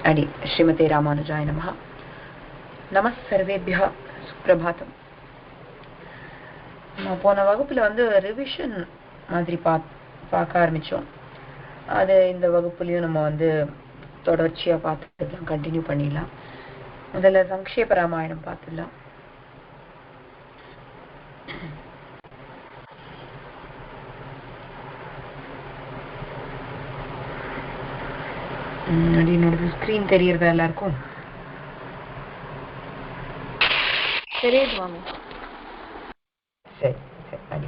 अडि श्रीमते रामानुजाय नमः. नमः सर्वेभ्यः सुप्रभातम. நம்ம போன வகுப்புல ரிவிஷன் மாதிரி பார்க்க ஆரம்பிச்சோம். அது இந்த வகுப்புலயும் நம்ம தொடர்ச்சியா பார்த்துக்கலாம், கண்டினியூ பண்ணிடலாம். முதல்ல சங்கேப ராமாயணம் பார்த்துடலாம். என்னோட ஸ்கிரீன் தெரியறதா எல்லாருக்கும்? தெரியுது மாமி. சரி சரி.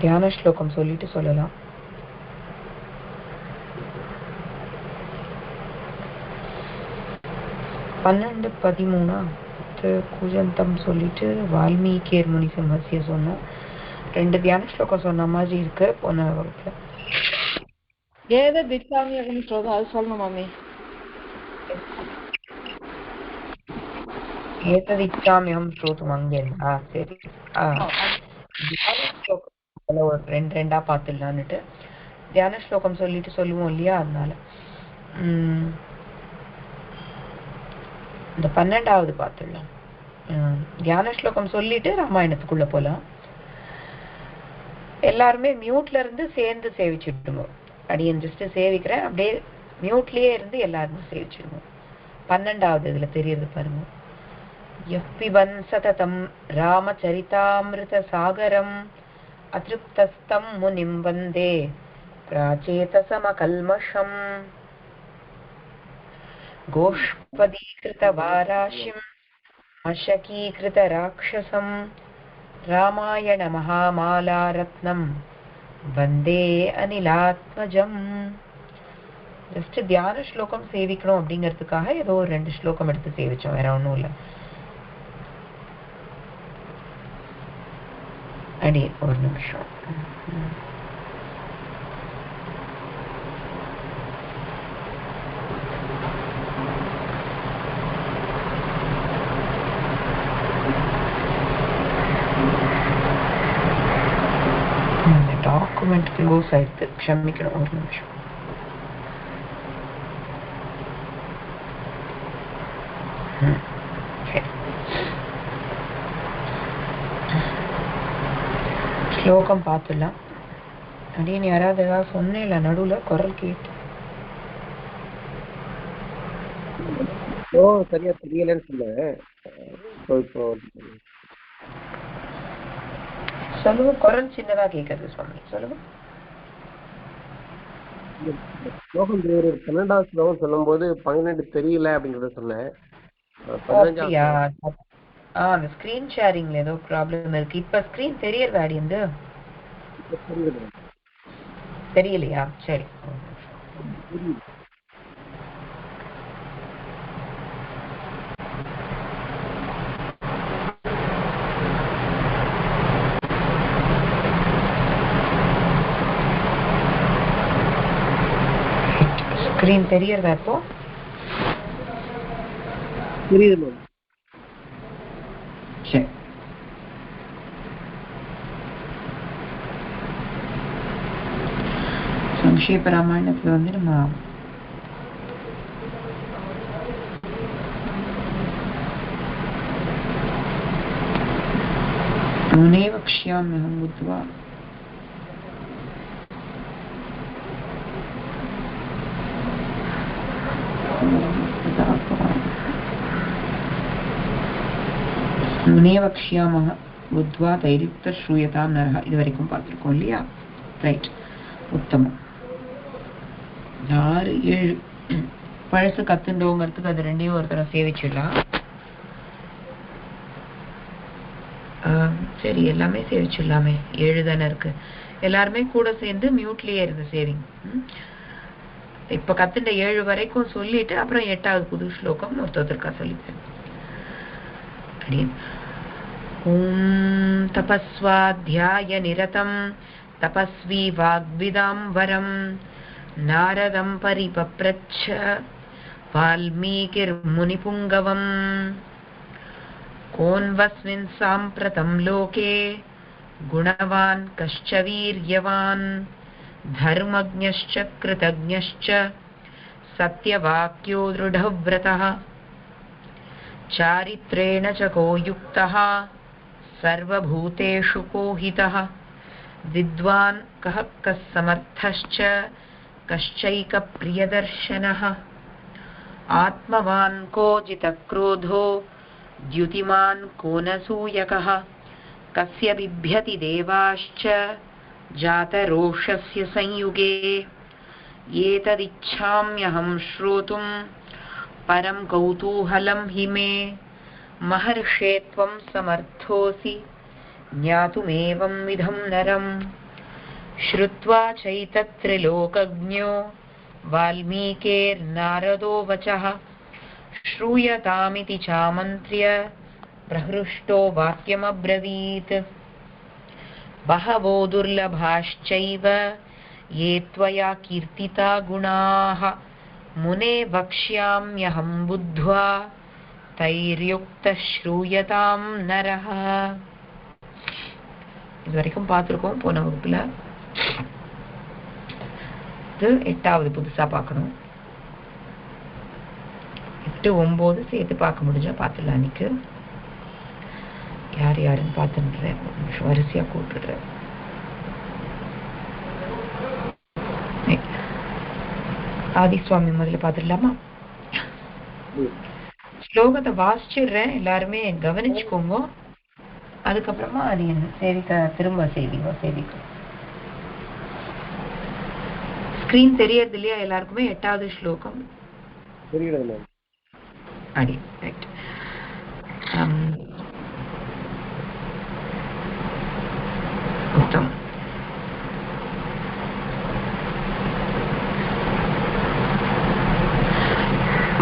தியான ஸ்லோகம் சொல்லிட்டு சொல்லலாம். பன்னெண்டு 13 கூஜந்தம் சொல்லிட்டு வால்மீகி முனி சிம்ஹசிய சொன்னோம். 2 தியான ஸ்லோகம் சொன்ன மாதிரி இருக்கு போன வகுப்புல. ஏத திச்சாமி அப்படின்னு சொல்றது அது சொல்லணும் மாமி. ஏததிச்சாமியம் ஸ்ரோதுமங்கேன். சரி. ஒரு 2 பார்த்துடலான்னுட்டு தியான ஸ்லோகம் சொல்லிட்டு சொல்லுவோம் இல்லையா, அதனால இந்த 12வது பார்த்துடலாம். தியான ஸ்லோகம் சொல்லிட்டு ராமாயணத்துக்குள்ள போலாம். எல்லாருமே மியூட்ல இருந்து சேர்ந்து சேவிச்சுடுங்க. அடியன் ஜஸ்ட் சேவிக்கிறேன், அப்படியே மியூட்லயே இருந்து எல்லாருமே சேவிச்சுடுங்க. 12வது இதுல தெரியறது பாருங்க. யப்பிபன் சததம் ராமச்சரிதாமிருத சாகரம் அதிருப்தஸ்தம் முனிம் வந்தே பிராச்சேதசமகல்மஷம் கோஷ்பதீகிருத வாராஷிம் அஷகீகிருத ராட்சசம் ராமாயண மகாமாலா ரத்னம் வந்தே அனிலாத்மஜம். ஜஸ்ட் தியான ஸ்லோகம் சேவிக்கணும் அப்படிங்கிறதுக்காக ஏதோ 2 ஸ்லோகம் எடுத்து சேவிச்சோம், வேற ஒன்றும் இல்லை. அடி ஒரு நிமிஷம். டாக்குமெண்ட் க்ளோஸ் ஆயிடுது, க்ஷமிக்கணும், ஒரு நிமிஷம். ஸ்லோகம் பார்த்துடலாம். அப்படின்னு யாராவது ஏதாவது சொன்னேன்ல நடுவில் குரல் கேட்டு? சரியா தெரியலன்னு சொன்னேன். சொல்லுங்க, குரல் சின்னதா கேட்கறது சுவாமி, சொல்லுங்க. ஸ்லோகம் 12வது ஸ்லோகம் சொல்லும் போது 12 தெரியல அப்படிங்கறத சொன்னேன். அந்த ஸ்கிரீன் ஷேரிங்ல ஏதோ ப்ராப்ளம் இருக்கு. இப்ப ஸ்கிரீன் தெரியறதா அடிந்து? தெரியலையா? சரி. ஸ்கிரீன் தெரியறதா இப்போ? தெரியுது. சரி. சங்கேப ராமாயணத்துல நம்ம முனே வக்ஷ்யாம்யஹம் புத்வா முனே வக்ஷ்யாமஹ புத்வா தைரியுக்த ஸ்ரூயதாம் நரஹ. இது வரைக்கும் பார்த்துருக்கோம் இல்லையா? ரைட், உத்தமம். 6 7 பழசு கத்துண்டோங்கிறதுக்கு அது 2 ஒரு தடவை சேவிச்சிடலாம். சரி, எல்லாமே சேவிச்சிடலாமே, 7 தானே இருக்கு. எல்லாருமே கூட சேர்ந்து மியூட்லயே இருந்து சேவிங். இப்ப கத்துண்ட 7 வரைக்கும் சொல்லிட்டு அப்புறம் 8வது புது ஸ்லோகம் ஒருத்தருக்கா சொல்லிப்பேன். ஓம் தபஸ்வாத்யாய நிரதம் தபஸ்வி வாக்விதாம் வரம் நாரதம் பரிபப்ரச்ச வால்மீகிர் முனிபுங்கவம் கோன்வஸ்மின் சாம்பிரதம் லோகே குணவான் கஷ்ச வீர்யவான் धर्मज्ञश्च कृतज्ञश्च सत्यवाक्यो दृढव्रतः चारित्रेण च को युक्तः सर्वभूतेषु को हितः विद्वान् कः कः समर्थश्च कश्चैकप्रियदर्शनः आत्मवान् को जितक्रोधो द्युतिमान् को न सूयकः कस्य बिभ्यति देवाश्च जातरोषस्य संयुगे एतदिच्छाम्यहं श्रोतुं परं कौतूहलं हि मे महर्षे त्वं समर्थोऽसि ज्ञातुमेवं विधं नरम् श्रुत्वा चैतत्रिलोकज्ञो वाल्मीकेर्नारदो वचः श्रूयतामिति चामन्त्र्य प्रहृष्टो वाक्यमब्रवीत् बहवो दुर्लभाश्चैव ये त्वया कीर्तिता गुणाः मुने वक्ष्याम्यहं बुद्ध्वा तैर्युक्तः श्रूयतां नरः. இது வரைக்கும் பார்த்துருக்கோம் போன வகுப்புல. இது 8வது புதுசா பார்க்கணும். 8, 9 சேர்த்து பார்க்க முடிஞ்சா பார்த்துடலாம். இன்னைக்கு யார் யாருன்னு பார்த்துன்றேன், வரிசையா கூப்பிடுறேன். ஆதிசுவாமி முதல்ல பார்த்துடலாமா? ஸ்லோகத்தை வாசிச்சிடுறேன், எல்லாருமே கவனிச்சுக்கோங்க. அதுக்கப்புறமா அது என்ன சேவிக்க திரும்ப சேவிக்கும். ஸ்கிரீன் தெரியறது இல்லையா எல்லாருக்குமே? 8வது ஸ்லோகம் அடி ரைட். உத்தம்.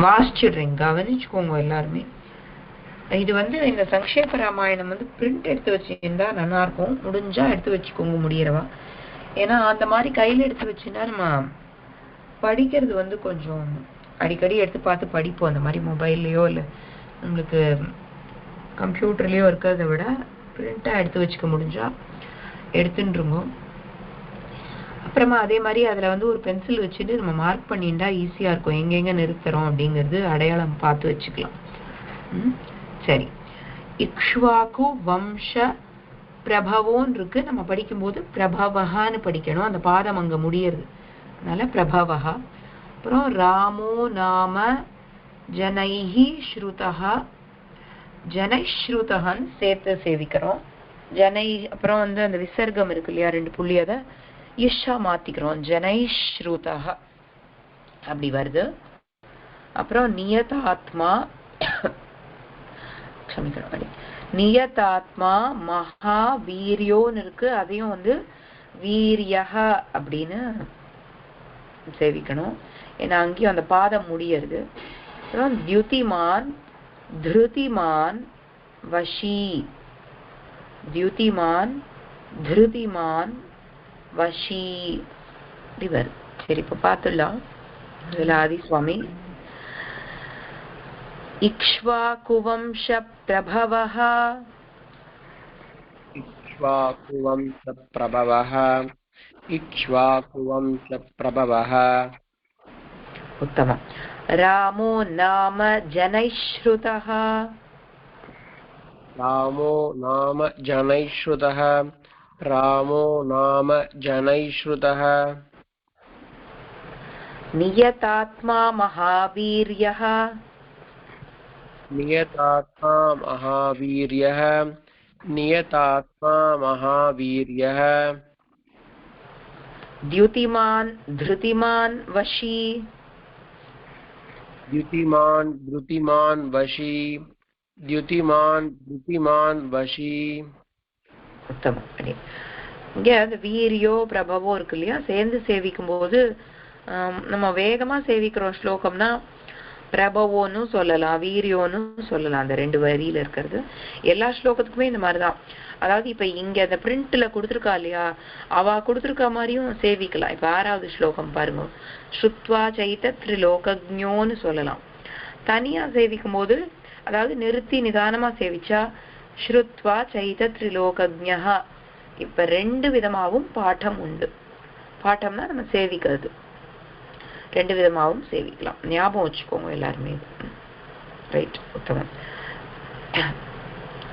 வாசிச்சிடுறேன், கவனிச்சுக்கோங்க எல்லாருமே. இது இந்த சங்கேப ராமாயணம் பிரிண்ட் எடுத்து வச்சிருந்தா நல்லா இருக்கும். முடிஞ்சா எடுத்து வச்சுக்கோங்க முடியறவா. ஏன்னா அந்த மாதிரி கையில எடுத்து வச்சுன்னா நம்ம படிக்கிறது கொஞ்சம் அடிக்கடி எடுத்து பார்த்து படிப்போம். அந்த மாதிரி மொபைல்லையோ இல்லை உங்களுக்கு கம்ப்யூட்டர்லயோ இருக்கிறத விட பிரிண்டா எடுத்து வச்சுக்க முடிஞ்சா எடுத்துருங்க. அப்புறமா அதே மாதிரி அதுல ஒரு பென்சில் வச்சுட்டு நம்ம மார்க் பண்ணிட்டா ஈஸியா இருக்கும். எங்கெங்க நிறுத்துறோம் அப்படிங்கிறது அடையாளம் பார்த்து வச்சுக்கலாம். சரி, இக்ஷ்வாகு வம்ச பிரபவோன்னு இருக்கு. நம்ம படிக்கும்போது பிரபவஹான்னு படிக்கணும். அந்த பாதம் அங்க முடியறது, அதனால பிரபவஹா. அப்புறம் ராமோ நாம ஜனைஹி ஸ்ருதஹா, ஜனைஸ்ருதஹான்னு சேர்த்து சேவிக்கிறோம். ஜனை அப்புறம் அந்த விசர்க்கம் இருக்கு இல்லையா, 2 புள்ளி, அதை இஷா மாத்திக்கிறோம். ஜனைஸ்ருதஹா அப்படி வருது. அப்புறம் நியதாத்மா, க்ஷமிக்கணும், நியதாத்மா மகாவீரியோன்னு இருக்கு. அதையும் வீரியஹ அப்படின்னு சேவிக்கணும். ஏன்னா அங்கேயும் அந்த பாதம் முடியறது. அப்புறம் தியுதிமான் திருதிமான் வஷி, தியுதிமான் திருதிமான் வஷி இப்படி வருது. சரி, இப்ப பார்த்துடலாம். ஆதிசுவாமி இக்ஷ்வாகுவம்ச பிரபவஹ, இக்ஷ்வாகுவம்ச பிரபவஹ, இக்ஷ்வாகுவம்ச பிரபவஹ. உத்தமம். ராமோ நாம ஜனைஸ்ருதஹ, ராமோ நாம ஜனைஸ்ருதஹ, ராமோ நாம ஜனைஸ்ருதஹ. நியதாத்மா மகாவீர்யஹ, நியதாத்மா மகாவீர்யஹ, நியதாத்மா மகாவீர்யஹ. द्युतिमान् धृतिमान् वशी, द्युतिमान् धृतिमान् वशी, द्युतिमान् धृतिमान् वशी. உத்தமம். இங்க அந்த வீரியோ பிரபவோ இருக்கு இல்லையா, சேர்ந்து சேவிக்கும் போது நம்ம வேகமா சேவிக்கிறோம் ஸ்லோகம்னா பிரபவோன்னு சொல்லலாம், வீரியோன்னு சொல்லலாம். அந்த 2 வரியில இருக்கிறது எல்லா ஸ்லோகத்துக்குமே இந்த மாதிரிதான். அதாவது இப்ப இங்க அந்த பிரிண்ட்ல கொடுத்துருக்கா இல்லையா, அவ கொடுத்துருக்க மாதிரியும் சேவிக்கலாம். இப்ப 6வது ஸ்லோகம் பாருங்க, ஸ்ருத்வா சைத திரிலோகஜ்ஞோன்னு சொல்லலாம். தனியா சேவிக்கும் போது, அதாவது நிறுத்தி நிதானமா சேவிச்சா ஸ்ருத்வா சைத திரிலோகஜ்ஞஹ. இப்ப 2 விதமாவும் பாடம் உண்டு. பாட்டம்னா நம்ம சேவிக்கிறது. ரெண்டு விதமாகவும் சேவிக்கலாம். ஞாபகம் வச்சுக்கோங்க எல்லாருமே. ரைட், உத்தமம்.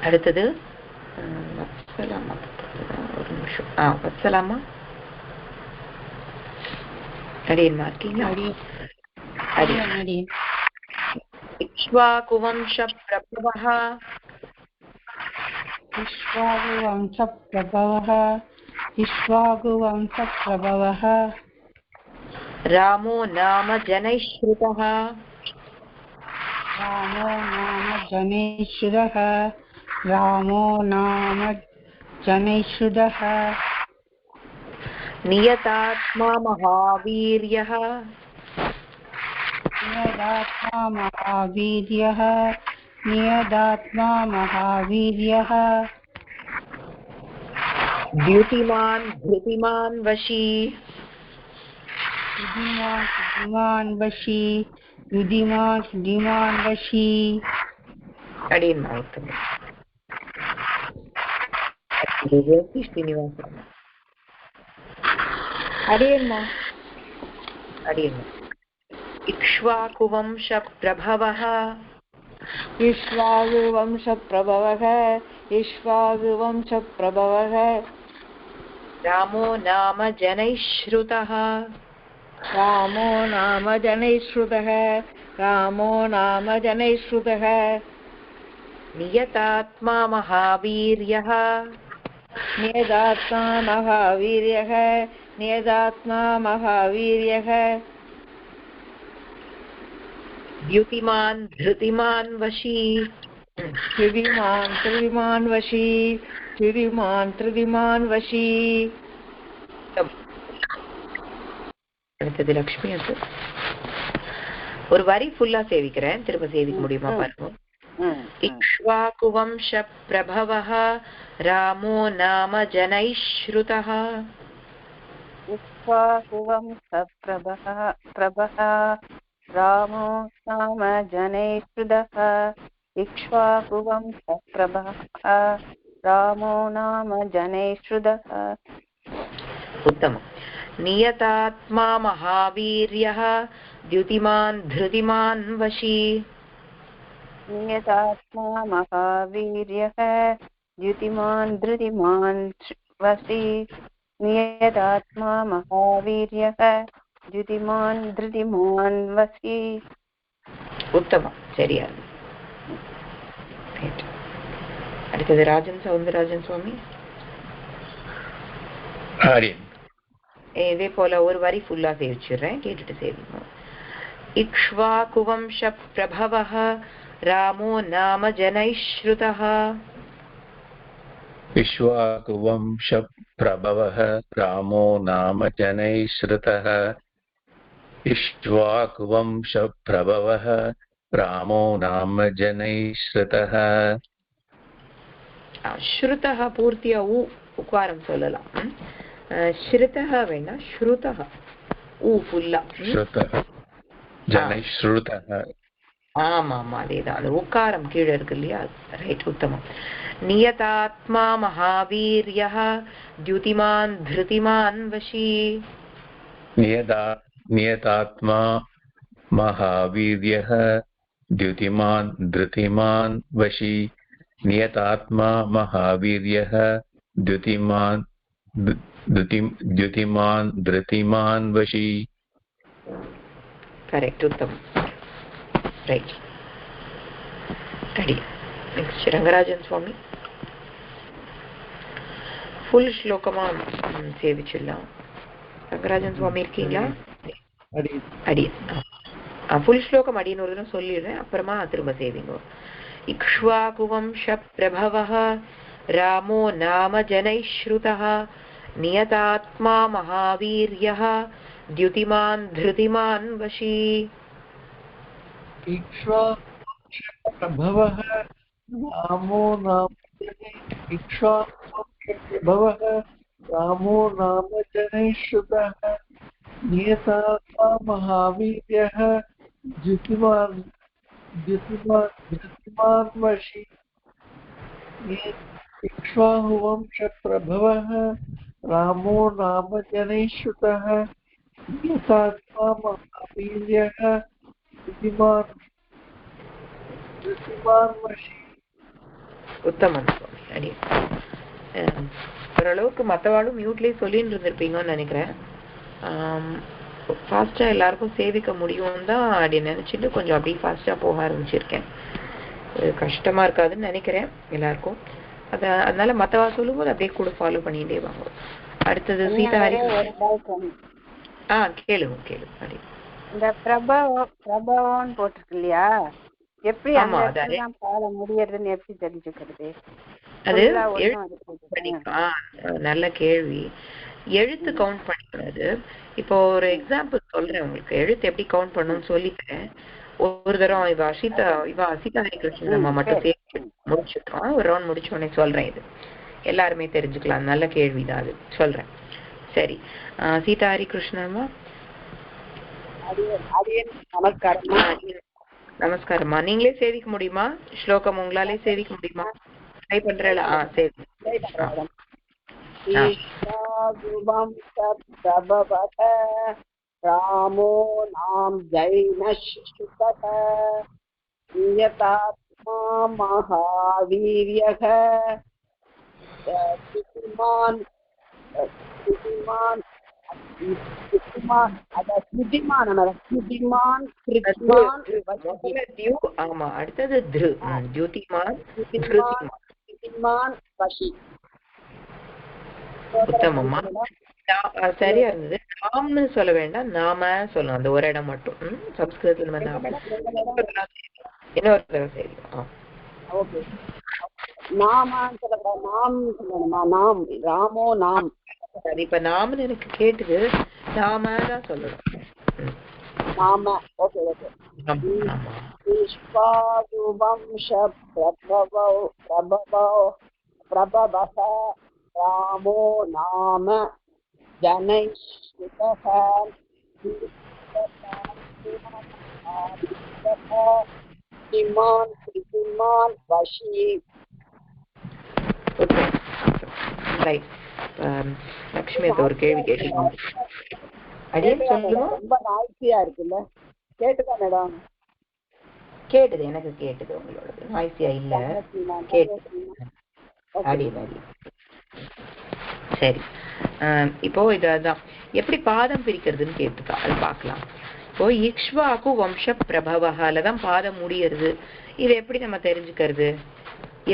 அடுத்தது வத்சலாமா. ஒரு நிமிஷம். வத்சலாமா அடியன் இருக்கீங்களா? இக்ஷ்வாகுவம்ச பிரபவः रामो नाम जनैश्रुतः नियतात्मा महावीर्यः द्युतिमान् धृतिमान् वशी अडियन् उत्तमम्. श्रीनिवासः अडियन्. इक्ष्वाकुवंश प्रभवः रामो नाम जनैश्रुतः नियतात्मा महावीर्यः द्युतिमान् धृतिमान् वशी அடுத்தது லக்ஷ்மி. அது ஒரு வரி ஃபுல்லா சேவிக்கிறேன், திரும்ப சேவிக்க முடியுமா பாருங்க. இக்ஷ்வாகுவம்ச பிரபவः ராமோ நாம ஜனைஸ்ருதः रामो नाम जनैश्रुतः इक्ष्वाकुवंशप्रभः रामो नाम जनैश्रुतः. उत्तमम्. नियतात्मा महावीर्यः द्युतिमान् धृतिमान् वशी नियतात्मा महावीर्यः द्युतिमान् धृतिमान् वशी नियतात्मा महावीर्यः द्युतिमान् धृतिमान् वशी. उत्तमं, சரியா. அடுத்தது ராஜன் சவுந்தரராஜன் சுவாமி. இதே போல ஒரு வரி ஃபுல்லா சேவிச்சிடுறேன், கேட்டுட்டு சேவிங்க. இக்ஷ்வாகுவம்ச பிரபவः ராமோ நாம ஜனைஸ்ருதः इक्ष्वाकुवंश प्रभवः रामो नाम जनैश्रुतः इक्ष्वाकुवंश प्रभवः रामो नाम जनैश्रुतः. ஸ்ருதः பூர்த்தியா உக்காரம் சொல்லலாம். ஸ்ருதः வேணா, ஸ்ருதः ஊ ஃபுல்லா. ஸ்ருதः जनैश्रुतः. ஆமா ஆமா, அதேதான். அது உக்காரம் கீழே இருக்கு இல்லையா? ரைட், உத்தமம். நியதாத்மா மகாவீர்யः द्युतिमान् धृतिमान् वशी नियतात्मा महावीर्यः द्युतिमान् धृतिमान् वशी नियतात्मा महावीर्यः द्युतिमान् धृतिमान् वशी. करेक्ट, उत्तम. राइट. रेडी. नेक्स्ट रंगराजन स्वामी. ஃபுல் ஸ்லோகமா சேவிச்சிடலாம். ரங்கராஜன் சுவாமி இருக்கீங்களா? ஃபுல் ஸ்லோகம் அடின்னு ஒரு தினம் சொல்லிடுறேன், அப்புறமா திரும்ப சேவிங்க. இக்ஷ்வாகுவம்ச பிரபவः ராமோ நாம ஜனைஸ்ருதः நியதாத்மா மகாவீர்யः द्युतिमान् धृतिमान् वशी. इक्ष्वाकुवंशप्रभवः रामो नाम इक्ष्वाकुवंशप्रभवः रामो नाम जनैश्रुतः नियतात्मा महावीर्यः द्युतिमान् वशी. इक्ष्वाकुवंशप्रभवः रामो नाम जनैश्रुतः यथात्मा महावीर्यः बुद्धिमान् वशी. உத்தமம் அடி. ஓரளவுக்கு மற்றவாளும் மியூட்லேயே சொல்லின்னு இருந்திருப்பீங்கன்னு நினைக்கிறேன். ஃபாஸ்ட்டாக எல்லாருக்கும் சேவிக்க முடியும் தான் அப்படி நினச்சிட்டு கொஞ்சம் அப்படியே ஃபாஸ்ட்டாக போக ஆரம்பிச்சிருக்கேன். கஷ்டமாக இருக்காதுன்னு நினைக்கிறேன் எல்லாருக்கும். அதனால மற்றவா சொல்லும்போது அப்படியே கூட ஃபாலோ பண்ணிகிட்டே வாங்க. அடுத்தது சீதா ஹரி. கேளுங்க அப்படி. இந்த பிரபவம் போட்டிருக்கு இல்லையா, எப்படி பாட முடியறதுன்னு எப்படி தெரிஞ்சுக்கிறது? அது நல்ல கேள்வி. எழுத்து கவுண்ட் பண்ணிக்கிறது. இப்போ ஒரு எக்ஸாம்பிள் சொல்றேன் உங்களுக்கு. எழுத்து எப்படி கவுண்ட் பண்ணணும்னு சொல்லிட்டேன். ஒரு தரம் இவா சீதா ஹரிகிருஷ்ணன் நம்ம மட்டும் சேர்த்து முடிச்சுட்டோம். ஒரு ரவுண்ட் முடிச்ச உடனே சொல்றேன். இது எல்லாருமே தெரிஞ்சுக்கலாம். நல்ல கேள்விதான் அது, சொல்றேன். சரி, சீதா ஹரிகிருஷ்ணன்மா. நமஸ்காரம்மா. நீங்களே சேவிக்க முடியுமா? ஸ்லோகம் உங்களாலே சேவிக்க முடியுமா? ட்ரை பண்றேன். சரி. ராமோ நாம் ஜைனஷ்சுதः நியதாத்மா மகாவீர்யः ஸ்ருதிமான் ஆமா, அடுத்தது தியுதிமான் வஷி. உத்தமமா, சரியா இருந்தது. நாம்னு சொல்ல வேண்டாம், நாம சொல்லணும். அந்த ஒரு இடம் மட்டும் சம்ஸ்கிருதத்துல நம்ம இன்னொரு தடவை சரி. ராமோ நாம். இப்ப நாமன்னு எனக்கு கேட்டுது, நாம தான் சொல்லணும். நாம. Okay okay. விஸ்வாதுவம்ச பிரபவः ராமோ நாம ஜனைஷ்ருதः ஸ்ருதிமான் வஷி. லட்சுமி ஒரு கேள்வி கேட்டீங்க. ரொம்ப நாய்ஸியா இருக்குல்ல? கேட்டுதா மேடம்? கேட்டுது, எனக்கு கேட்டுது. உங்களோட நாய்ஸியா இல்ல, கேட்டுது. சரி, இப்போ இதுதான் எப்படி பாதம் பிரிக்கிறதுன்னு கேட்டுக்கா, அது பார்க்கலாம். இப்போ இக்ஷ்வாகு வம்ச பிரபவஹால தான் பாதம் முடியறது. இது எப்படி நம்ம தெரிஞ்சுக்கிறது?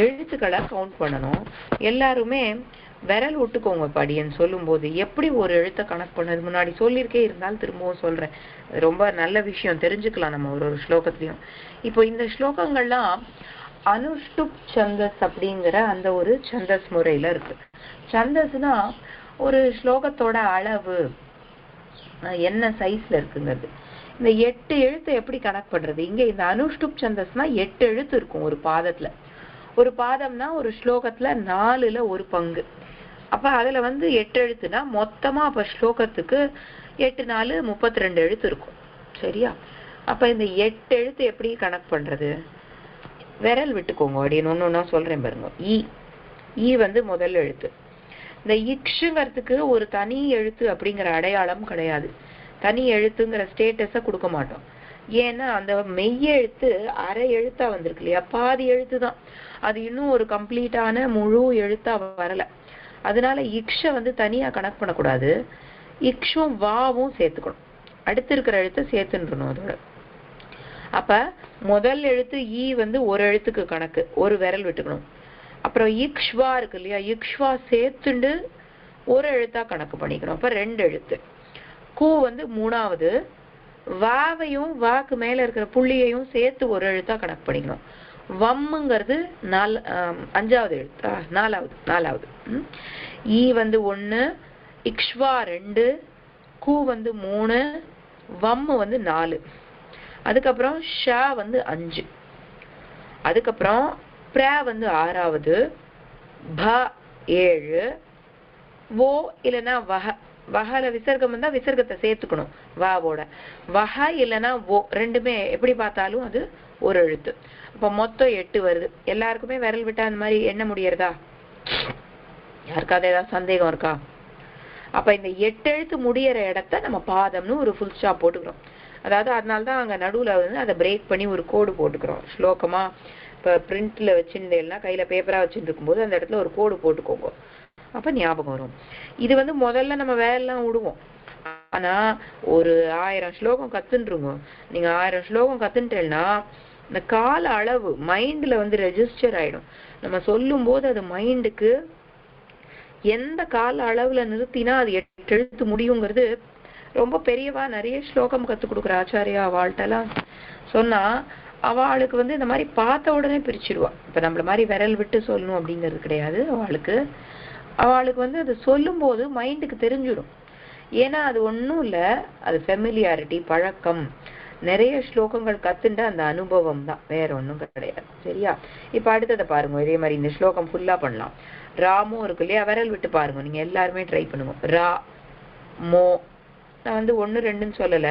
எழுத்துக்களை கவுண்ட் பண்ணணும். எல்லாருமே விரல் விட்டுக்கோங்க படின்னு சொல்லும் போது. எப்படி ஒரு எழுத்தை கணக்கு பண்ணது முன்னாடி சொல்லியிருக்கே, இருந்தாலும் திரும்பவும் சொல்றேன். ரொம்ப நல்ல விஷயம், தெரிஞ்சுக்கலாம் நம்ம ஒரு ஸ்லோகத்திலையும். இப்போ இந்த ஸ்லோகங்கள்லாம் அனுஷ்டுப் சந்தஸ் அப்படிங்கிற அந்த ஒரு சந்தஸ் முறையில இருக்கு. சந்தஸ்னா ஒரு ஸ்லோகத்தோட அளவு என்ன சைஸ்ல இருக்குங்கிறது. இந்த 8 எழுத்து எப்படி கணக்கு பண்றது? இங்க இந்த அனுஷ்டுப் சந்தஸ்னா 8 எழுத்து இருக்கும் ஒரு பாதத்துல. ஒரு பாதம்னா ஒரு ஸ்லோகத்துல 4ல் ஒரு பங்கு. அப்ப அதுல 8 எழுத்துனா மொத்தமா அப்ப ஸ்லோகத்துக்கு 8 4 32 எழுத்து இருக்கும். சரியா? அப்ப இந்த 8 எழுத்து எப்படி கணக்கு பண்றது? விரல் விட்டுக்கோங்க அப்படின்னு ஒன்னொன்னா சொல்றேன் பாருங்க. ஈ முதல் எழுத்து. இந்த இக்ஷுங்கிறதுக்கு ஒரு தனி எழுத்து அப்படிங்கிற அடையாளம் கிடையாது. தனி எழுத்துங்கிற ஸ்டேட்டஸ கொடுக்க மாட்டோம். ஏன்னா அந்த மெய்ய எழுத்து அரை எழுத்தா வந்திருக்கு இல்லையா, பாதி எழுத்து தான். அது இன்னும் ஒரு கம்ப்ளீட்டான முழு எழுத்தா வரல. அதனால இக்ஷ தனியா கணக்கு பண்ணக்கூடாது. இக்ஷும் வாவும் சேர்த்துக்கணும். அடுத்து இருக்கிற எழுத்தை சேர்த்துன்றணும் அதோட. அப்ப முதல் எழுத்து ஈ ஒரு எழுத்துக்கு கணக்கு, ஒரு விரல் விட்டுக்கணும். அப்புறம் இக்ஷ்வா இருக்கு இல்லையா, இக்ஷ்வா சேர்த்துண்டு ஒரு எழுத்தா கணக்கு பண்ணிக்கணும். அப்ப 2 எழுத்து. கூ 3வது, வாவையும் வாக்கு மேல இருக்கிற புள்ளியையும் சேர்த்து ஒரு எழுத்தா கணக்கு பண்ணிக்கணும். வம்முங்கிறது 5வது எழுத்தா, 4வது. ஈ 1, இக்ஷ்வா 2, கூ 3, வம்மு 4. அதுக்கப்புறம் ஷா 5. அதுக்கப்புறம் பிர 6வது, ப 7, ஓ இல்லைன்னா வஹல விசர்க்கம் வந்தா விசர்க்கத்தை சேர்த்துக்கணும் வாவோட. வஹ இல்லைன்னா ஓ, ரெண்டுமே எப்படி பார்த்தாலும் அது ஒரு எழுத்து. அப்ப மொத்தம் 8 வருது. எல்லாருக்குமே விரல் விட்டா அந்த மாதிரி எண்ண முடியறதா? யாருக்காவது ஏதாவது சந்தேகம் இருக்கா? அப்ப இந்த 8 எழுத்து முடியற இடத்த நம்ம பாதம்னு ஒரு ஃபுல் ஸ்டாப் போட்டுக்கிறோம். அதாவது அதனால்தான் அங்க நடுவுல வந்து அதை பிரேக் பண்ணி ஒரு கோடு போட்டுக்கிறோம். ஸ்லோகமா இப்ப பிரிண்ட்ல வச்சிருந்தேன்னா, கையில பேப்பரா வச்சுட்டு இருக்கும்போது அந்த இடத்துல ஒரு கோடு போட்டுக்கோங்க. அப்ப ஞாபகம் வரும். இது வந்து முதல்ல நம்ம வேலைலாம் விடுவோம். ஆனா ஒரு 1000 ஸ்லோகம் கத்துன்றுங்க. நீங்க 1000 ஸ்லோகம் கத்துட்டேன்னா இந்த கால அளவு மைண்ட்ல வந்து ரெஜிஸ்டர் ஆயிடும். நம்ம சொல்லும் போது அது மைண்டுக்கு எந்த கால அளவுல நிறுத்தினா அது 8 எழுத்து முடியுங்கிறது ரொம்ப பெரியவா நிறைய ஸ்லோகம் கத்து கொடுக்குற ஆச்சாரியா அவள்கிட்டலாம் சொன்னா அவளுக்கு வந்து இந்த மாதிரி பார்த்த உடனே பிரிச்சிடுவா. இப்ப நம்மள மாதிரி விரல் விட்டு சொல்லணும் அப்படிங்கிறது கிடையாது. அவளுக்கு வந்து அது சொல்லும் போது மைண்டுக்கு தெரிஞ்சிடும். ஏன்னா அது ஒன்றும் இல்லை, அது ஃபெமிலியாரிட்டி, பழக்கம். நிறைய ஸ்லோகங்கள் கத்துண்ட அந்த அனுபவம் தான், வேற ஒன்றும் கிடையாது. சரியா? இப்ப அடுத்ததை பாருங்க. இதே மாதிரி இந்த ஸ்லோகம் ஃபுல்லா பண்ணலாம். ராமோ இருக்கு இல்லையா, விரல் விட்டு பாருங்க. நீங்க எல்லாருமே ட்ரை பண்ணுங்க. ரா மோ, நான் வந்து 1 2ன்னு சொல்லல,